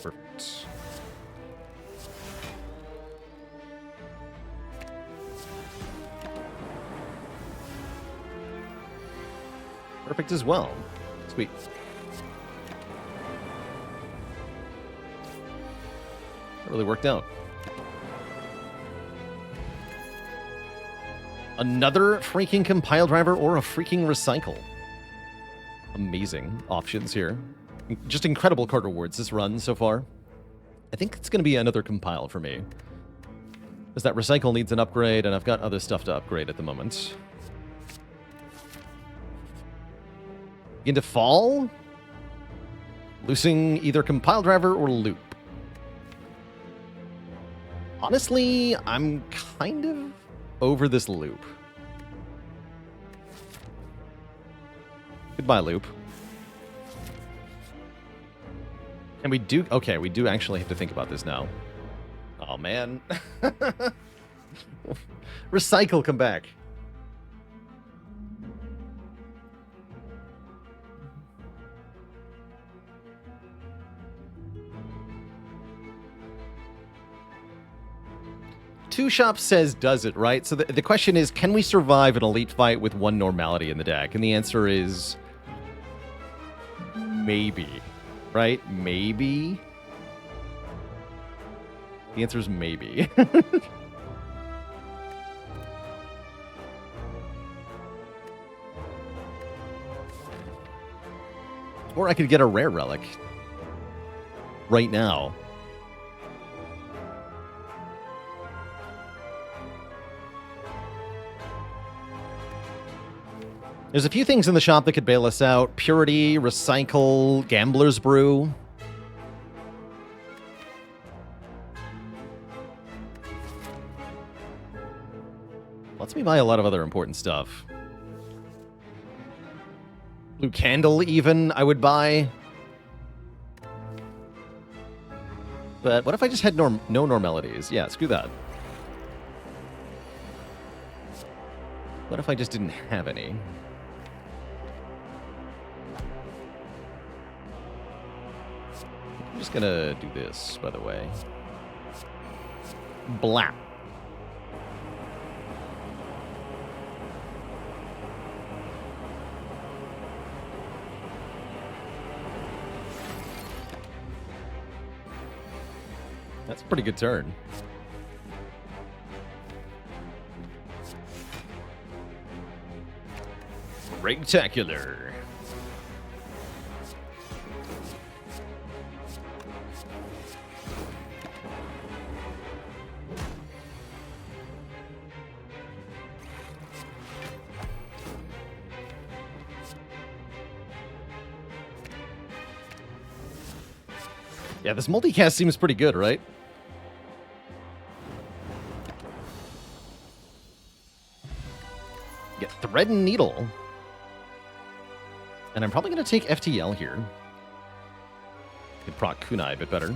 Perfect. Perfect as well. Sweet. That really worked out. Another freaking compile driver or a freaking recycle. Amazing options here. Just incredible card rewards this run so far. I think it's going to be another compile for me. Because that recycle needs an upgrade, and I've got other stuff to upgrade at the moment. Begin to fall? Losing either compile driver or loop. Honestly, I'm kind of over this loop. Goodbye, loop. And we do... Okay, we do actually have to think about this now. Oh, man. Recycle, come back. Two Shop says does it, right? So the question is, can we survive an elite fight with one normality in the deck? And the answer is... maybe. Right? Maybe? The answer is maybe. Or I could get a rare relic. Right now. There's a few things in the shop that could bail us out. Purity, Recycle, Gambler's Brew. Lets me buy a lot of other important stuff. Blue Candle, even, I would buy. But what if I just had no normalities? Yeah, screw that. What if I just didn't have any? I'm just gonna do this, by the way. Blah. That's a pretty good turn. Rectacular. Yeah, this multicast seems pretty good, right? Get Thread and Needle. And I'm probably going to take FTL here. Could proc Kunai a bit better.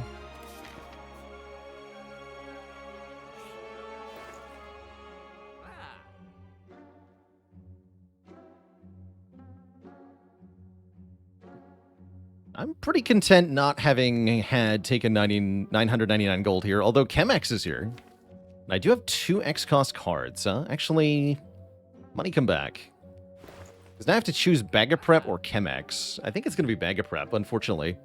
I'm pretty content not having had taken 999 gold here, although Chemex is here. I do have 2 X-Cost cards, huh? Actually, money come back. Because now I have to choose Bag of Prep or Chemex. I think it's going to be Bag of Prep, unfortunately.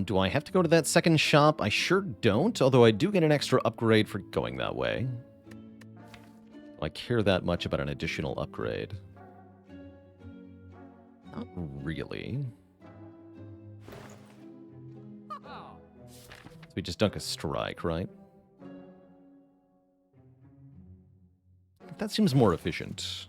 Do I have to go to that second shop? I sure don't, although I do get an extra upgrade for going that way. Do I care that much about an additional upgrade? Not really. So we just dunk a strike, right? That seems more efficient.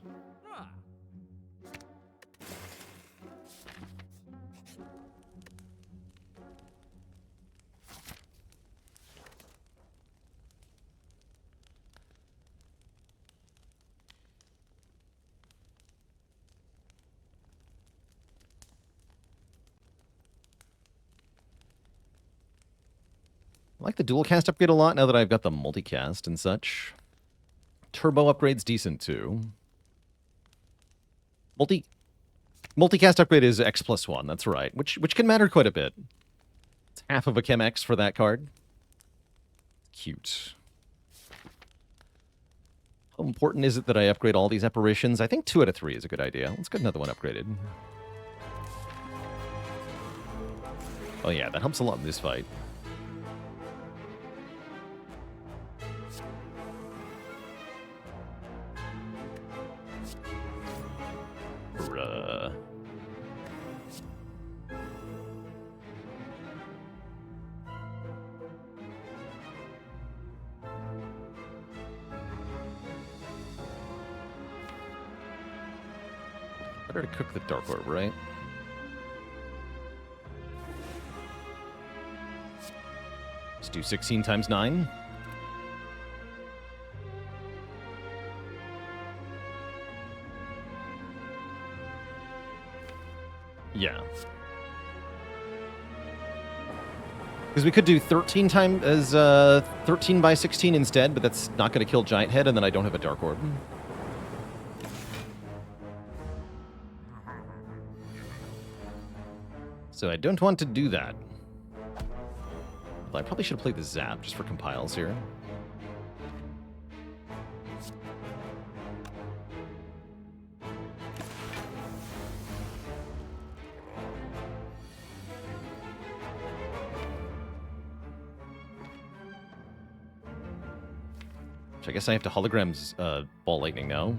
I like the dual cast upgrade a lot now that I've got the multicast and such. Turbo upgrade's decent too. Multicast upgrade is X+1, that's right, which can matter quite a bit. It's half of a Chemex for that card. Cute. How important is it that I upgrade all these apparitions? I think 2 out of 3 is a good idea. Let's get another one upgraded. Oh yeah, that helps a lot in this fight. Better to cook the Dark Orb, right? Let's do 16 times 9. Yeah. Because we could do 13 times as 13 by 16 instead, but that's not going to kill Giant Head, and then I don't have a Dark Orb. So I don't want to do that. Well, I probably should have played the Zap just for compiles here. Which I guess I have to holograms Ball Lightning now.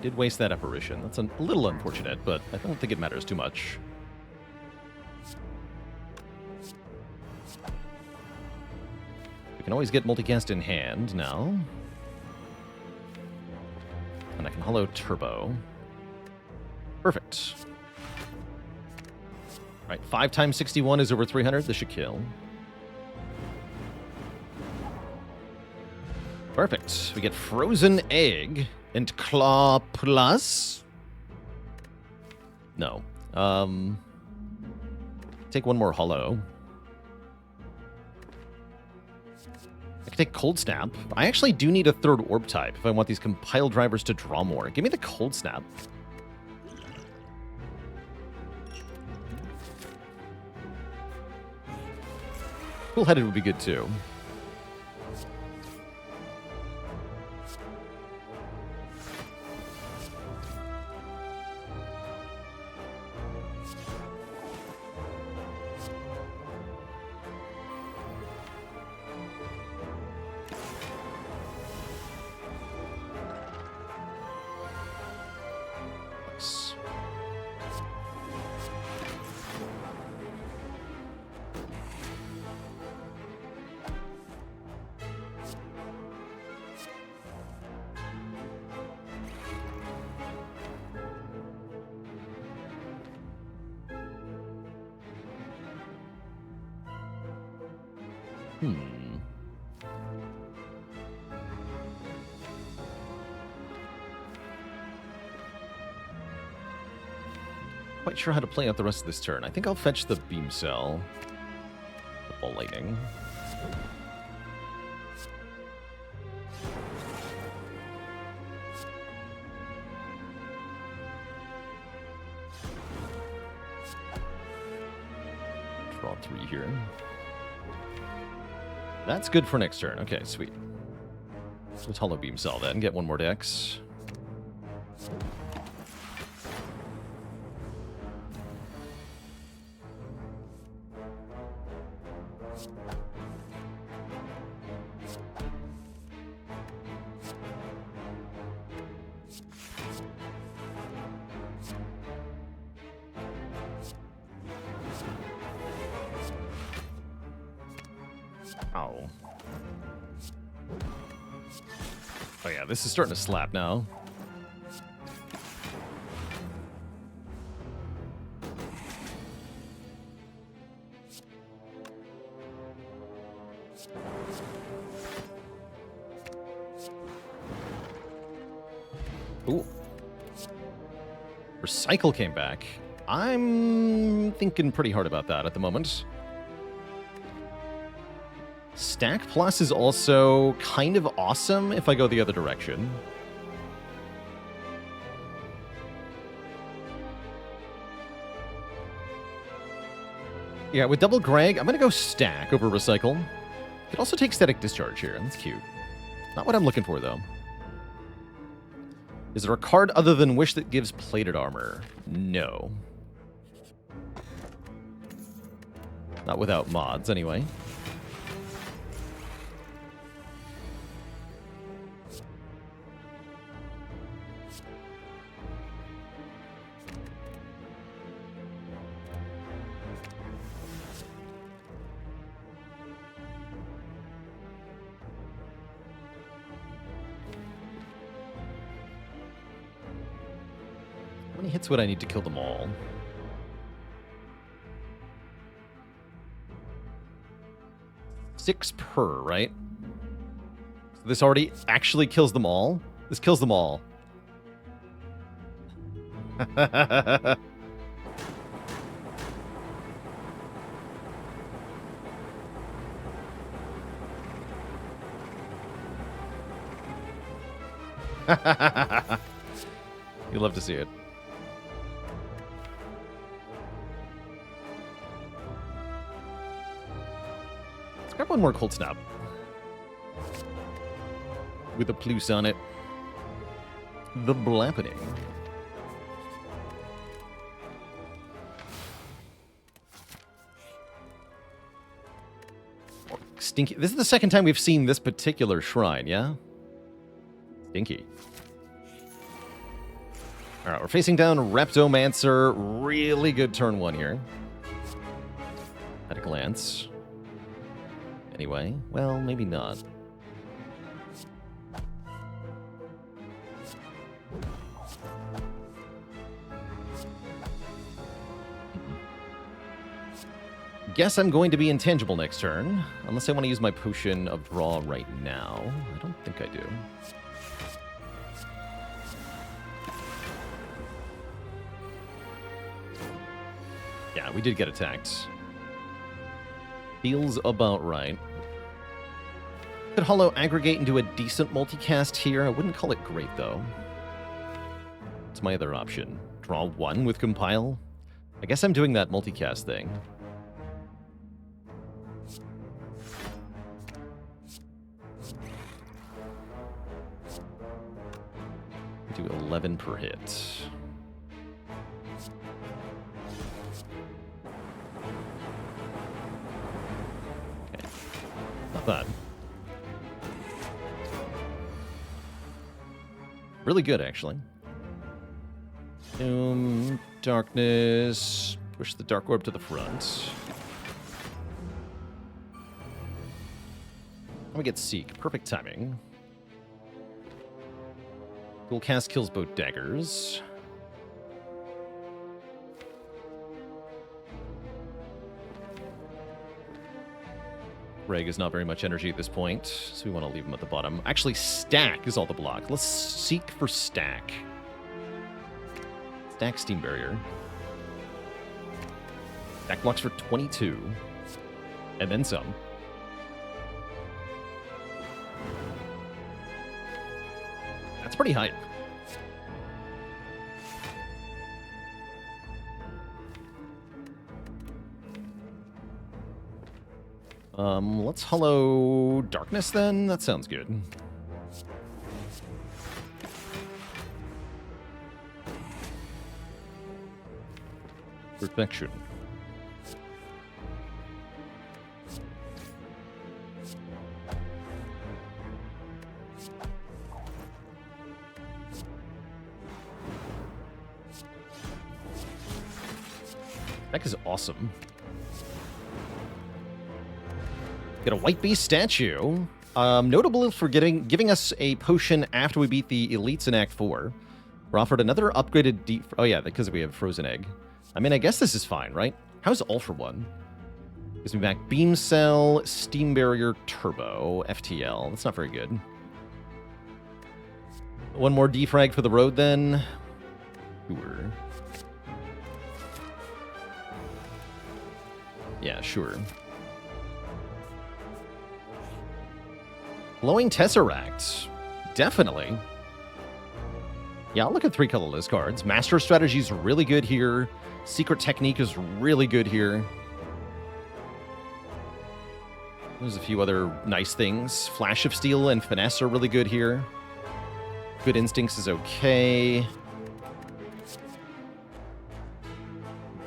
Did waste that apparition. That's a little unfortunate, but I don't think it matters too much. We can always get multicast in hand now. And I can hollow Turbo. Perfect. All right, 5 times 61 is over 300. This should kill. Perfect. We get Frozen Egg and Claw Plus. No. Take one more hollow. I can take Cold Snap. I actually do need a third orb type if I want these compile drivers to draw more. Give me the Cold Snap. Cool-headed would be good too. Hmm. Quite sure how to play out the rest of this turn. I think I'll fetch the beam cell. The ball lightning. Draw 3 here. That's good for next turn. Okay, sweet. Let's hollow beam cell then. Get 1 more dex. Ow. Oh yeah, this is starting to slap now. Ooh. Recycle came back. I'm thinking pretty hard about that at the moment. Stack Plus is also kind of awesome if I go the other direction. Yeah, with Double Greg, I'm going to go Stack over Recycle. Could also take Static Discharge here. That's cute. Not what I'm looking for, though. Is there a card other than Wish that gives Plated Armor? No. Not without mods, anyway. How many hits would I need to kill them all? Six per, right? So this already actually kills them all? This kills them all. You love to see it. Let's grab one more Cold Snap. With a plus on it. The Blappening. Stinky. This is the second time we've seen this particular shrine, yeah? Stinky. Alright, we're facing down Reptomancer. Really good turn 1 here. At a glance. Anyway, well, maybe not. Guess I'm going to be intangible next turn. Unless I want to use my potion of draw right now. I don't think I do. Yeah, we did get attacked. Feels about right. Could Hollow aggregate into a decent multicast here. I wouldn't call it great, though. What's my other option? Draw 1 with Compile? I guess I'm doing that multicast thing. Do 11 per hit. Okay. Not bad. Really good, actually. Doom, Darkness. Push the Dark Orb to the front. We get Seek. Perfect timing. Dual cast kills both daggers. Greg is not very much energy at this point, so we want to leave him at the bottom. Actually, stack is all the block. Let's seek for stack. Stack Steam Barrier. Stack blocks for 22. And then some. That's pretty hype. Let's Hollow Darkness then. That sounds good. Perfection. That is awesome. Got a White Beast statue. Notable for giving us a potion after we beat the elites in Act 4. We're offered another upgraded deep... Oh yeah, because we have Frozen Egg. I mean, I guess this is fine, right? How's All for One? Gives me back Beam Cell, Steam Barrier, Turbo, FTL. That's not very good. One more defrag for the road then. Sure. Yeah, sure. Glowing Tesseract. Definitely. Yeah, I'll look at 3 colorless cards. Master Strategy is really good here. Secret Technique is really good here. There's a few other nice things. Flash of Steel and Finesse are really good here. Good Instincts is okay.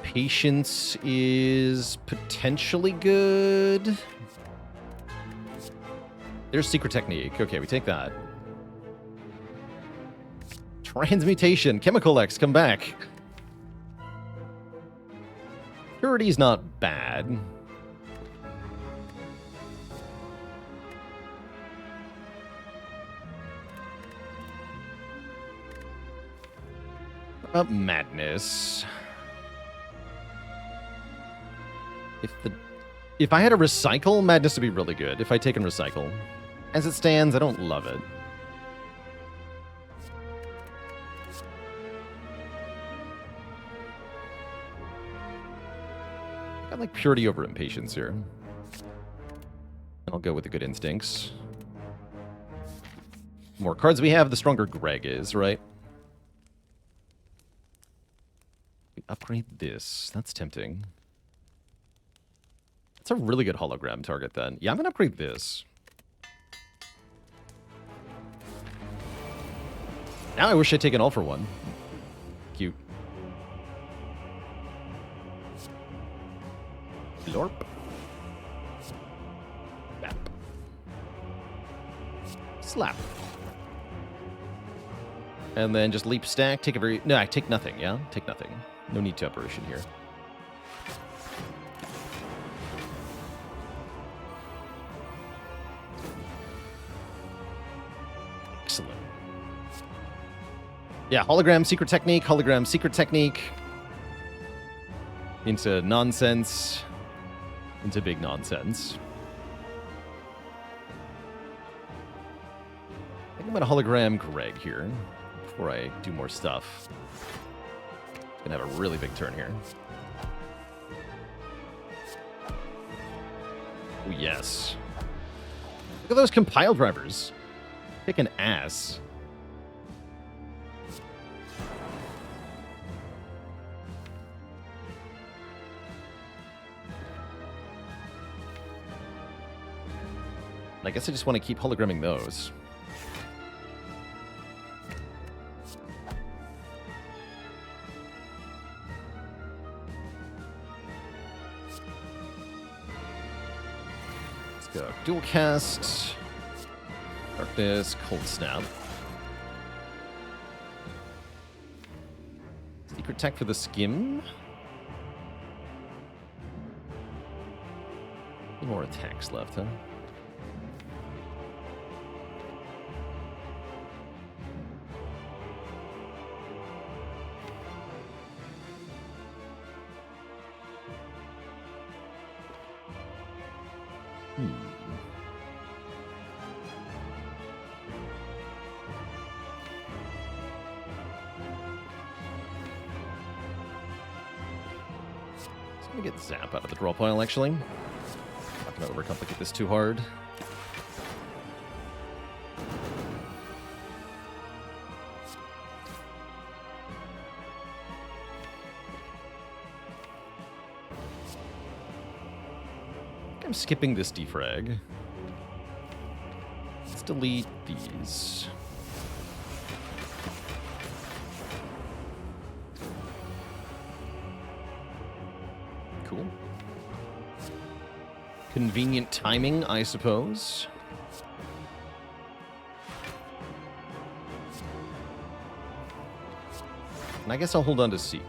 Patience is potentially good. There's Secret Technique. Okay, we take that. Transmutation. Chemical X, come back. Purity's not bad. What about Madness? If I had to recycle, Madness would be really good. If I take and recycle. As it stands, I don't love it. I like Purity over Impatience here. I'll go with the Good Instincts. The more cards we have, the stronger Greg is, right? We upgrade this. That's tempting. That's a really good hologram target then. Yeah, I'm gonna upgrade this. Now I wish I'd taken All for One. Cute. Lorp. Bap. Slap. And then just leap stack, take a very... No, I take nothing, yeah? Take nothing. No need to apparition here. Excellent. Yeah, hologram, secret technique, hologram, secret technique. Into nonsense. Into big nonsense. I think I'm gonna hologram Greg here before I do more stuff. Gonna have a really big turn here. Oh, yes. Look at those compile drivers. Kick an ass. I guess I just want to keep hologramming those. Let's go. Dual cast. Darkness. Cold Snap. Secret Tech for the Skim. Any more attacks left, huh? Let me get Zap out of the draw pile, actually. Not going to overcomplicate this too hard. I'm skipping this defrag. Let's delete these. Cool. Convenient timing, I suppose. And I guess I'll hold on to Seek.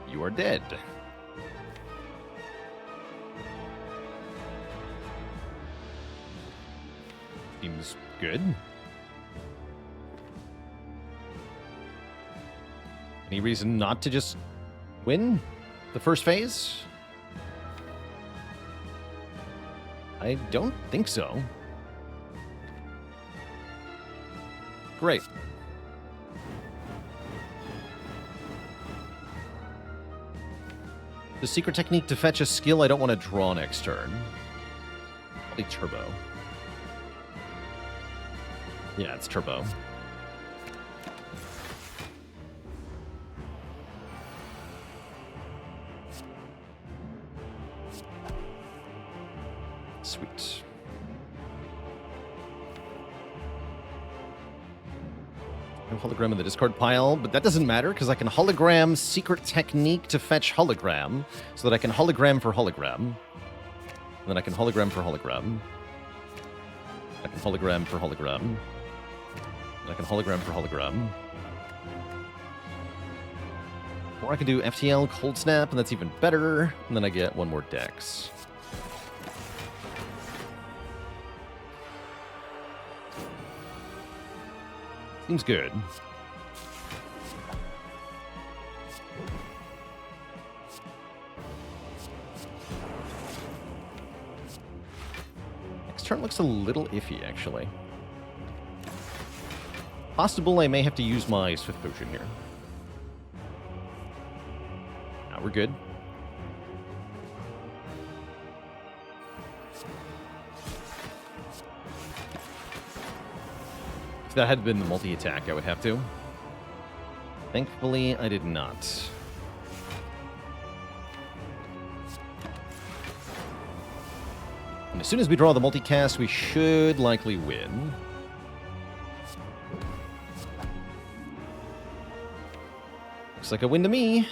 You are dead. Seems good. Any reason not to just win the first phase? I don't think so. Great. The secret technique to fetch a skill I don't want to draw next turn. Probably Turbo. Yeah, it's Turbo. Sweet. No hologram in the discard pile, but that doesn't matter because I can hologram secret technique to fetch hologram so that I can hologram for hologram. And then I can hologram for hologram. I can hologram for hologram. And I can hologram for hologram. Or I can do FTL, Cold Snap, and that's even better. And then I get one more Dex. Seems good. Next turn looks a little iffy, actually. Possible I may have to use my Swift Potion here. Now we're good. If that had been the multi-attack, I would have to. Thankfully, I did not. And as soon as we draw the multicast, we should likely win. Looks like a win to me.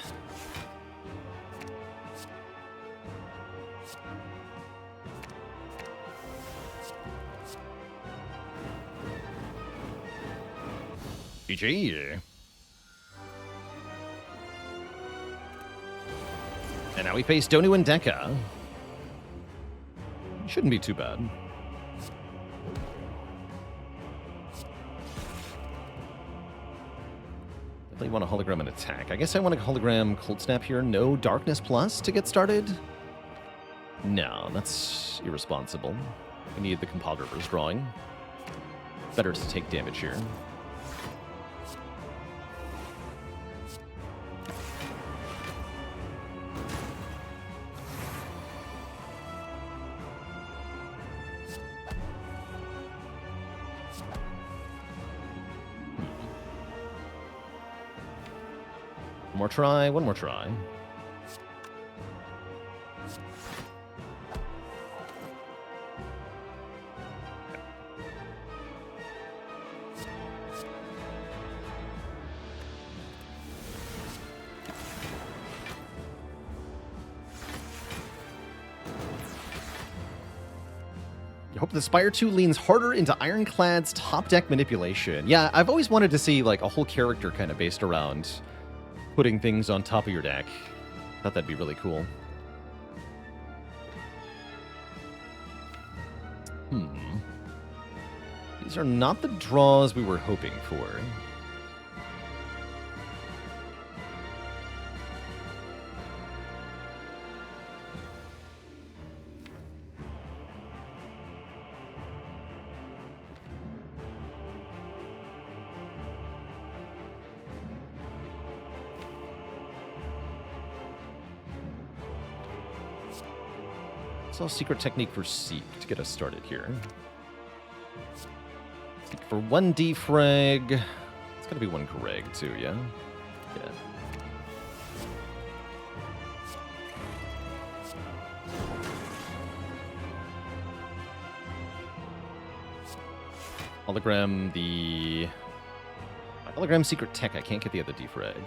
GG. And now we face Donu and Deka. Shouldn't be too bad. Definitely want a hologram and attack. I guess I want a hologram Cold Snap here. No Darkness Plus to get started? No, that's irresponsible. We need the Compog Rivers drawing. Better to take damage here. One more try, one more try. I hope the Spire 2 leans harder into Ironclad's top deck manipulation. Yeah, I've always wanted to see like a whole character kind of based around putting things on top of your deck. Thought that'd be really cool. These are not the draws we were hoping for. So secret technique for Seek to get us started here. Seek for 1 defrag. It's gotta be 1 Greg too, yeah? Yeah. Hologram the... Hologram secret tech, I can't get the other defrag.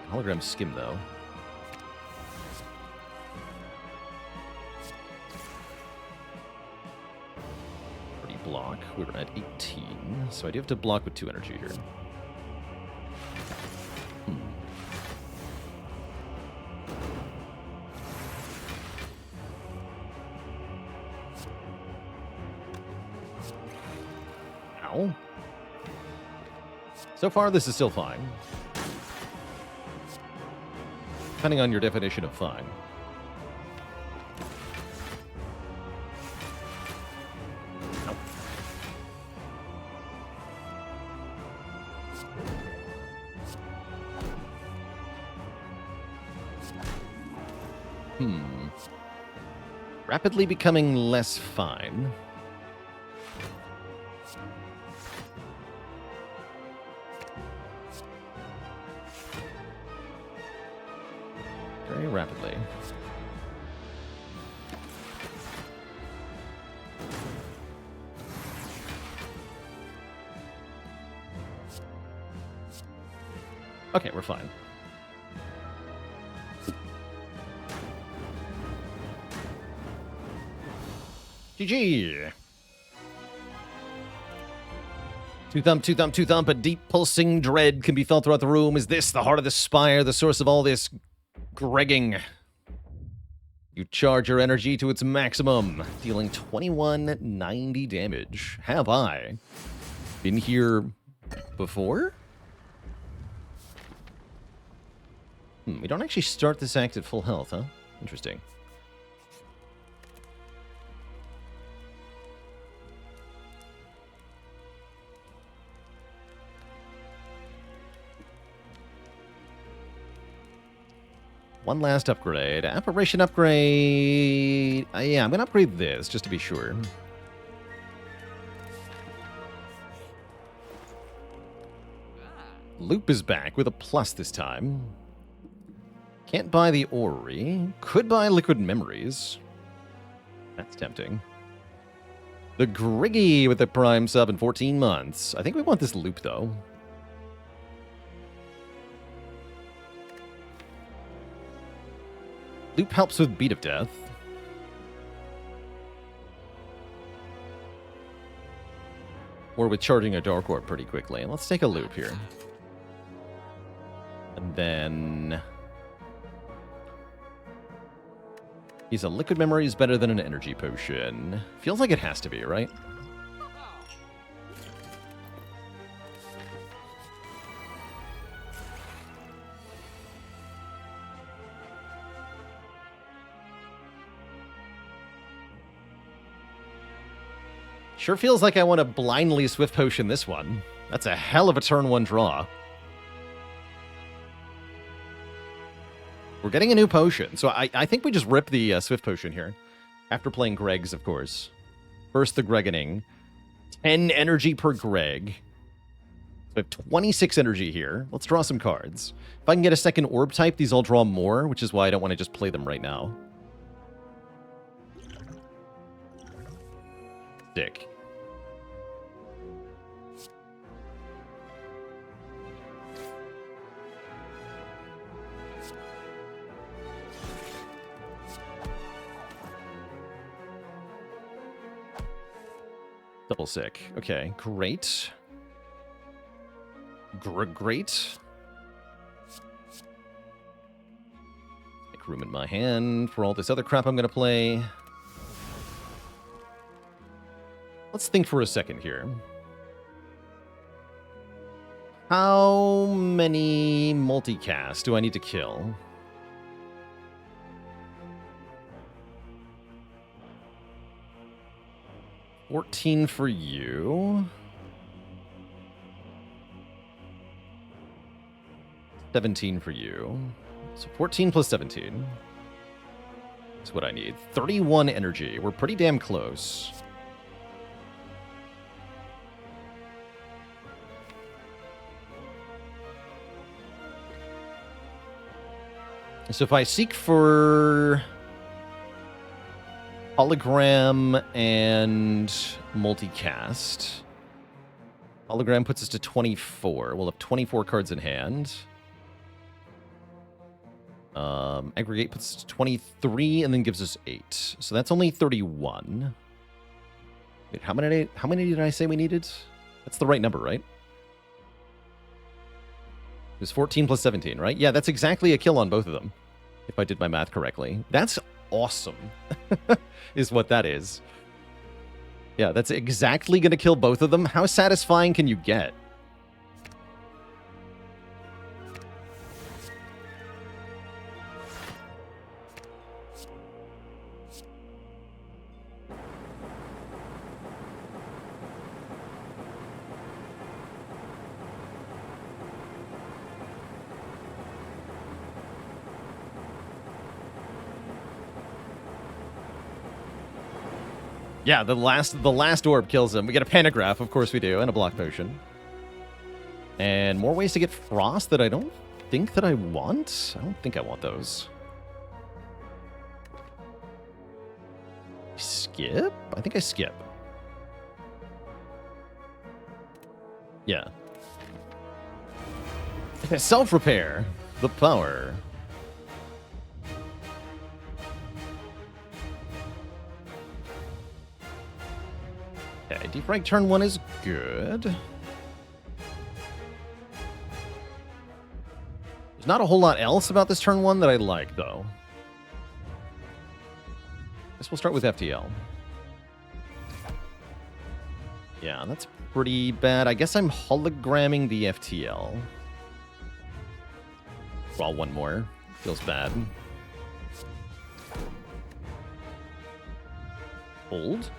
Hologram skim though. Block. We were at 18, so I do have to block with 2 energy here. Ow. So far, this is still fine. Depending on your definition of fine. Rapidly becoming less fine. Very rapidly. Okay, we're fine. GG! Two thump, a deep pulsing dread can be felt throughout the room. Is this the heart of the spire, the source of all this gregging? You charge your energy to its maximum, dealing 2190 damage. Have I been here before? We don't actually start this act at full health, huh? Interesting. One last upgrade. Apparition upgrade. Yeah, I'm going to upgrade this, just to be sure. Loop is back with a plus this time. Can't buy the Ori. Could buy Liquid Memories. That's tempting. The Griggy with the Prime sub in 14 months. I think we want this loop, though. Loop helps with Beat of Death. Or with charging a Dark Orb pretty quickly. Let's take a loop here. And then... He's a Liquid Memory is better than an Energy Potion. Feels like it has to be, right? Sure feels like I want to blindly Swift Potion this one. That's a hell of a turn 1 draw. We're getting a new potion, so I think we just rip the Swift Potion here. After playing Greg's, of course. First the Greganing. 10 energy per Greg. So I have 26 energy here. Let's draw some cards. If I can get a second orb type, these all draw more, which is why I don't want to just play them right now. Sick. Double sick. Okay, great. Great. Make room in my hand for all this other crap I'm going to play. Let's think for a second here. How many multicast do I need to kill? $14 for you. 17 for you. So 14 plus 17. That's what I need. 31 energy. We're pretty damn close. So if I seek for hologram and multicast, hologram puts us to 24. We'll have 24 cards in hand. Aggregate puts us to 23 and then gives us 8. So that's only 31. Wait, how many did I say we needed? That's the right number, right? It was 14 plus 17, right? Yeah, that's exactly a kill on both of them, if I did my math correctly. That's awesome, is what that is. Yeah, that's exactly going to kill both of them. How satisfying can you get? Yeah, the last orb kills him. We get a pantograph, of course we do, and a block potion. And more ways to get frost that I don't think that I want. I don't think I want those. Skip? I think I skip. Yeah. Self-repair. The power. Okay, defrag turn 1 is good. There's not a whole lot else about this turn 1 that I like, though. Guess we'll start with FTL. Yeah, that's pretty bad. I guess I'm hologramming the FTL. Well, one more. Feels bad. Hold.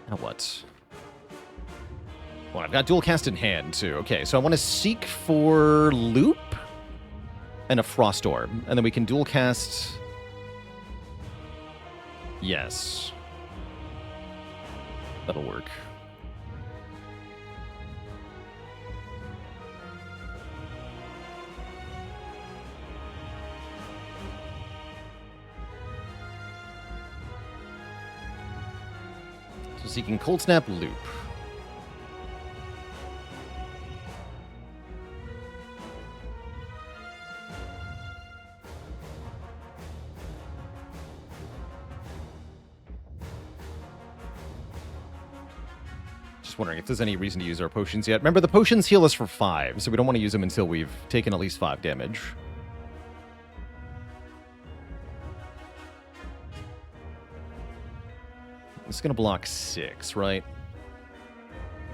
Now what? Well, I've got dual cast in hand, too. Okay, so I want to seek for Loop and a Frost Orb, and then we can dual cast... Yes. That'll work. So seeking Cold Snap, Loop. Just wondering if there's any reason to use our potions yet. Remember, the potions heal us for 5, so we don't want to use them until we've taken at least 5 damage. It's going to block 6, right?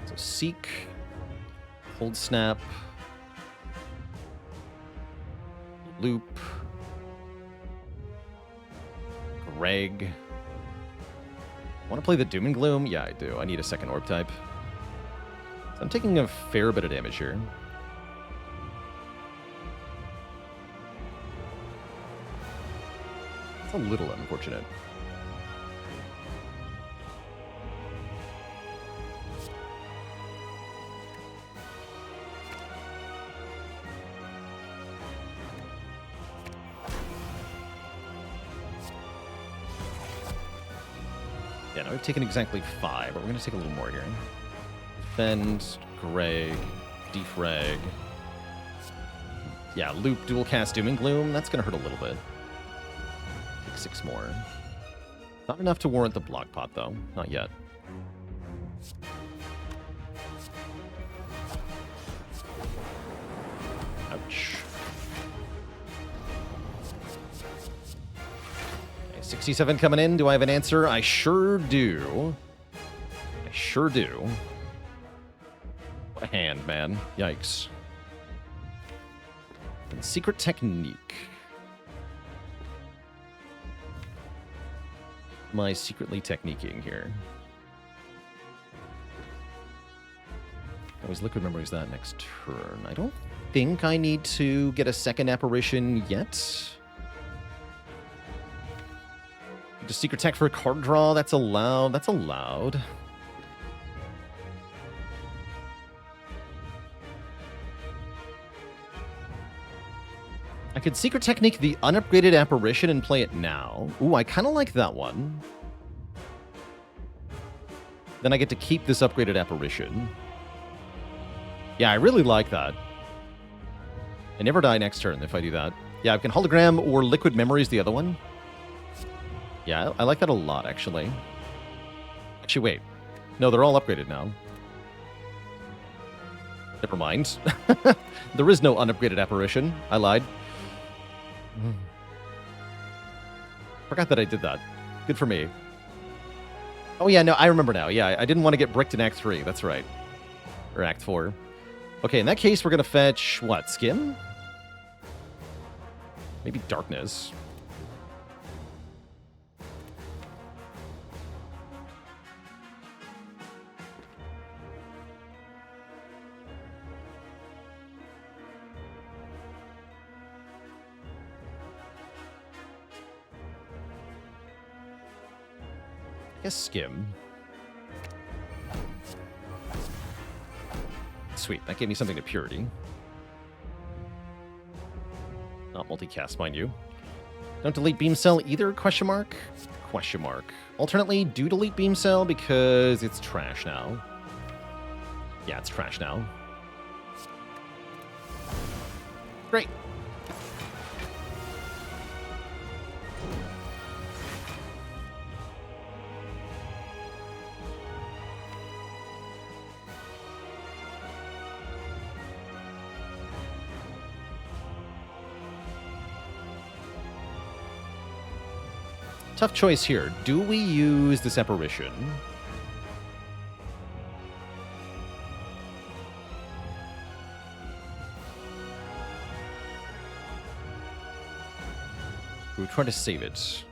So Seek, Cold Snap, Loop, Greg. Want to play the Doom and Gloom? Yeah, I do. I need a second orb type. So I'm taking a fair bit of damage here. It's a little unfortunate. Yeah, no, we've taken exactly 5, but we're going to take a little more here. Defend, Greg, Defrag. Yeah, Loop, dual cast Doom and Gloom. That's going to hurt a little bit. Take 6 more. Not enough to warrant the block pot, though. Not yet. Ouch. Okay, 67 coming in. Do I have an answer? I sure do. I sure do. What a hand, man. Yikes. And secret technique. Am I secretly techniquing here? Always liquid memories that next turn. I don't think I need to get a second apparition yet. Just secret tech for a card draw. That's allowed. That's allowed. I could secret technique the unupgraded apparition and play it now. Ooh, I kind of like that one. Then I get to keep this upgraded apparition. Yeah, I really like that. I never die next turn if I do that. Yeah, I can hologram or liquid memories the other one. Yeah, I like that a lot, actually. Actually, wait. No, they're all upgraded now. Never mind. There is no unupgraded apparition. I lied. Forgot that I did that. Good for me. Oh, yeah, no, I remember now. Yeah, I didn't want to get bricked in Act 3. That's right. Or Act 4. Okay, in that case, we're going to fetch, what, Skim? Maybe Darkness. I guess Skim. Sweet, that gave me something to Purity. Not multicast, mind you. Don't delete Beam Cell either, question mark? Question mark. Alternately, do delete Beam Cell because it's trash now. Yeah, it's trash now. Great. Tough choice here. Do we use this apparition? We try to save it.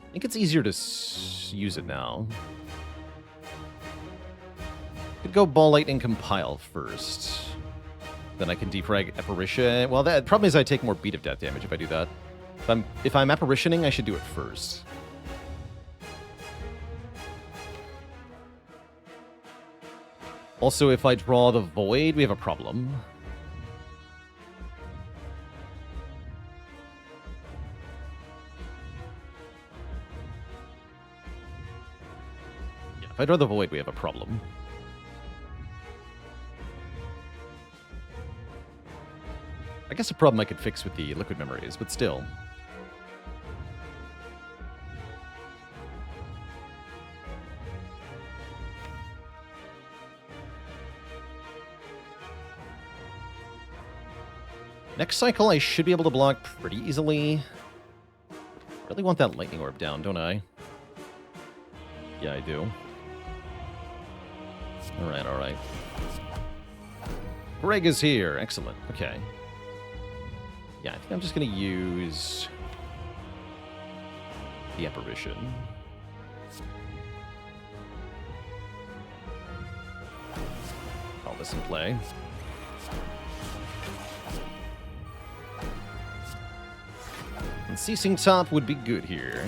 I think it's easier to use it now. Could go Ball Lightning Compile first. Then I can defrag Apparition. Well, the problem is I take more Beat of Death damage if I do that. If I'm apparitioning, I should do it first. Also, if I draw the Void, we have a problem. Yeah, if I draw the Void, we have a problem. I guess a problem I could fix with the liquid memories, but still. Next cycle, I should be able to block pretty easily. Really want that lightning orb down, don't I? Yeah, I do. Alright, alright. Greg is here. Excellent. Okay. Yeah, I think I'm just going to use the apparition. Call this in play. And ceasing top would be good here.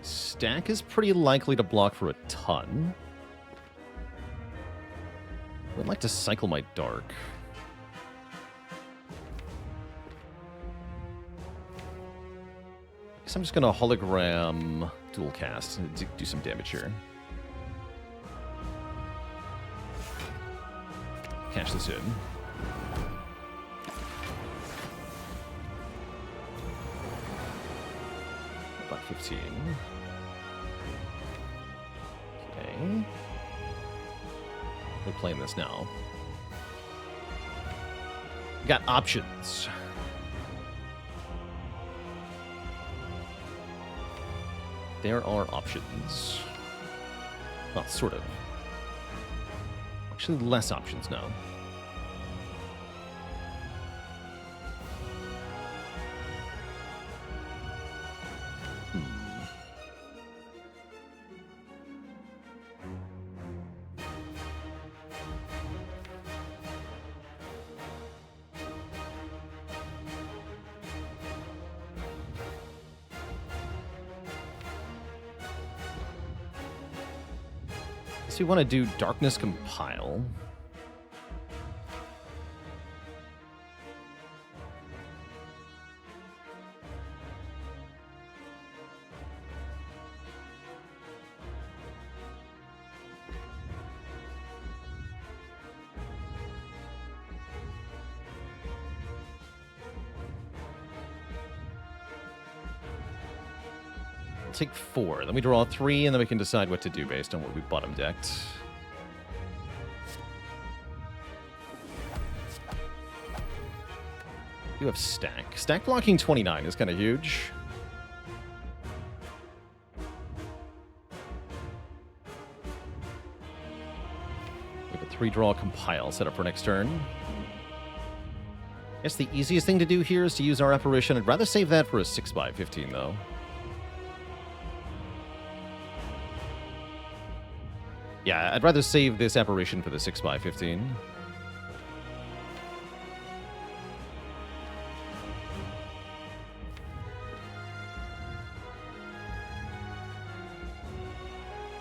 Stack is pretty likely to block for a ton. I'd like to cycle my dark. Guess I'm just gonna hologram dual cast and do some damage here. Cash this in. About 15. Okay. We're playing this now. We got options. There are options. Well, sort of. Actually, less options now. So we want to do Darkness Compile. Take 4. Then we draw 3, and then we can decide what to do based on what we bottom decked. You have stack. Stack blocking 29 is kind of huge. We have a 3-draw compile set up for next turn. I guess the easiest thing to do here is to use our apparition. I'd rather save that for a 6x15, though. Yeah, I'd rather save this apparition for the 6x15.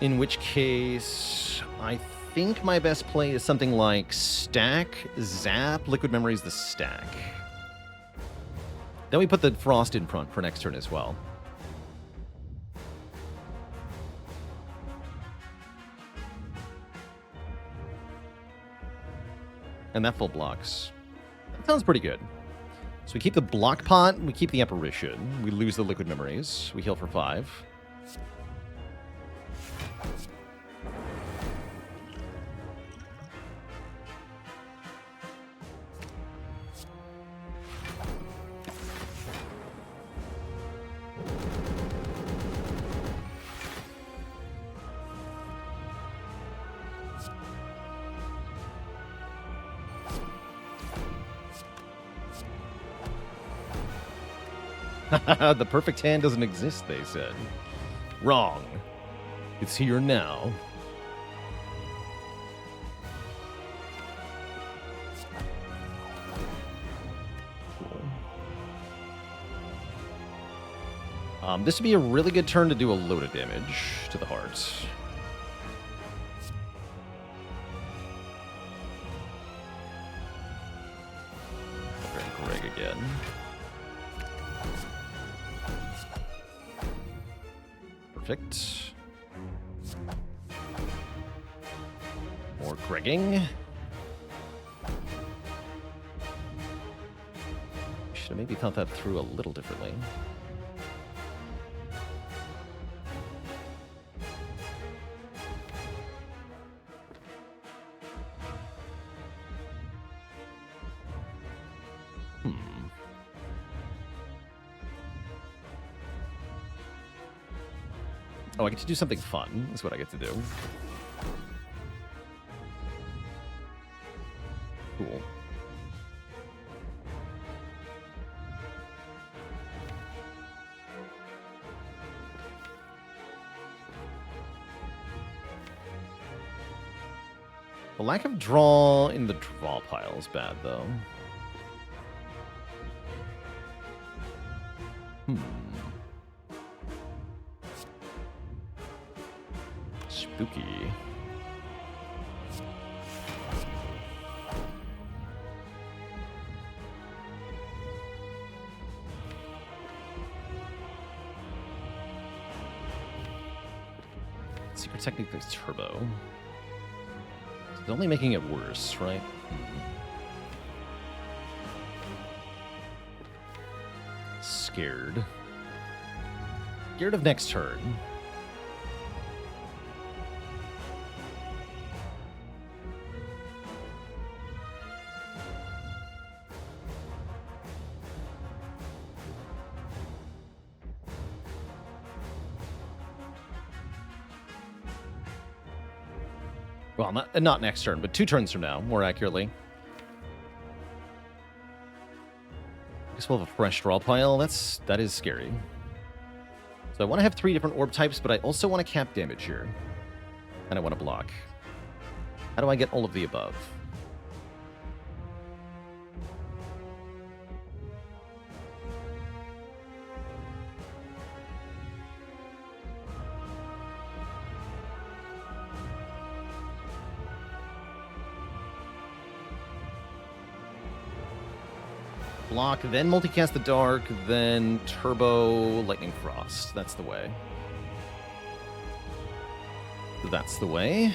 In which case, I think my best play is something like Stack, Zap, Liquid Memories the Stack. Then we put the Frost in front for next turn as well. And that full blocks. That sounds pretty good. So we keep the block pot, we keep the apparition, we lose the Liquid Memories, we heal for 5. The perfect hand doesn't exist, they said. Wrong. It's here now. Cool. This would be a really good turn to do a load of damage to the heart. Greg again. Perfect. More Gregging. Should have maybe thought that through a little differently. Oh, I get to do something fun, is what I get to do. Cool. The lack of draw in the draw pile is bad, though. Spooky. Secret Technique is Turbo. It's only making it worse, right? Scared. Scared of next turn. Well, not next turn, but 2 turns from now, more accurately. I guess we'll have a fresh draw pile. That is scary. So I want to have 3 different orb types, but I also want to cap damage here. And I want to block. How do I get all of the above? Block, then multicast the dark, then turbo lightning frost. That's the way. That's the way.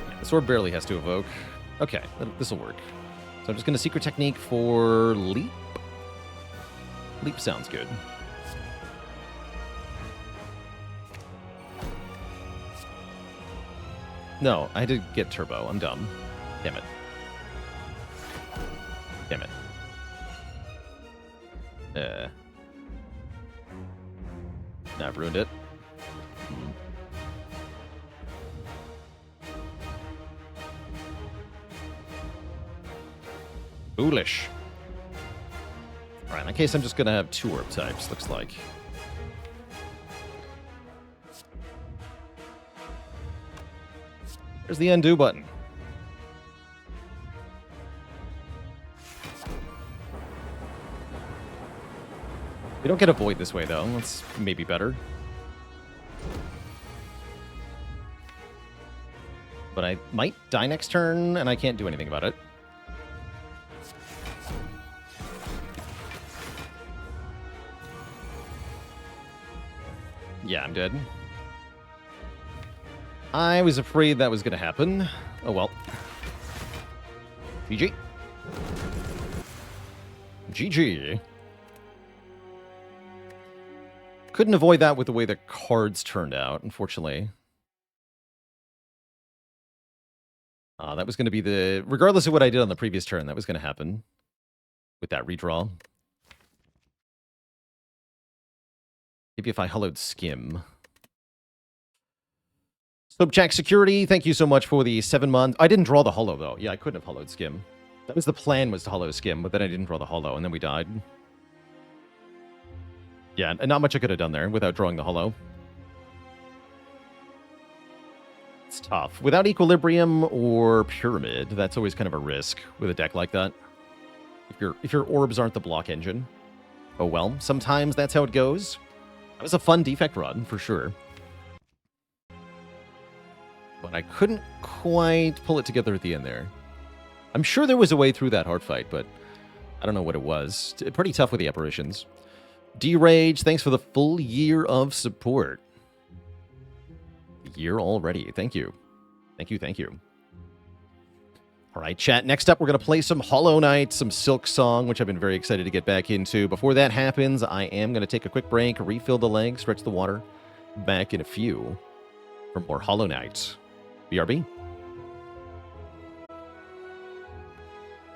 Yeah, the sword barely has to evoke. Okay, this will work. So I'm just going to Secret Technique for Leap. Leap sounds good. No, I had to get turbo. I'm dumb. Damn it. Damn it. Nah, I've ruined it. Foolish. Alright, in that case, I'm just gonna have 2 orb types, looks like. There's the undo button. We don't get a void this way, though. That's maybe better. But I might die next turn, and I can't do anything about it. Yeah, I'm dead. I was afraid that was going to happen. Oh, well. GG. GG. Couldn't avoid that with the way the cards turned out, unfortunately. That was going to be the... Regardless of what I did on the previous turn, that was going to happen with that redraw. Maybe if I hollowed Skim. Subjack Security, thank you so much for the 7 months. I didn't draw the hollow, though. Yeah, I couldn't have hollowed Skim. That was the plan, was to hollow Skim, but then I didn't draw the hollow, and then we died. Yeah, and not much I could have done there without drawing the hollow. It's tough. Without Equilibrium or Pyramid, that's always kind of a risk with a deck like that. If your orbs aren't the block engine. Oh well, sometimes that's how it goes. That was a fun defect run, for sure. But I couldn't quite pull it together at the end there. I'm sure there was a way through that hard fight, but I don't know what it was. Pretty tough with the apparitions. D-Rage, thanks for the full year of support. Year already. Thank you. Thank you, thank you. All right, chat. Next up, we're going to play some Hollow Knight, some Silk Song, which I've been very excited to get back into. Before that happens, I am going to take a quick break, refill the leg, stretch the water. Back in a few for more Hollow Knight. BRB.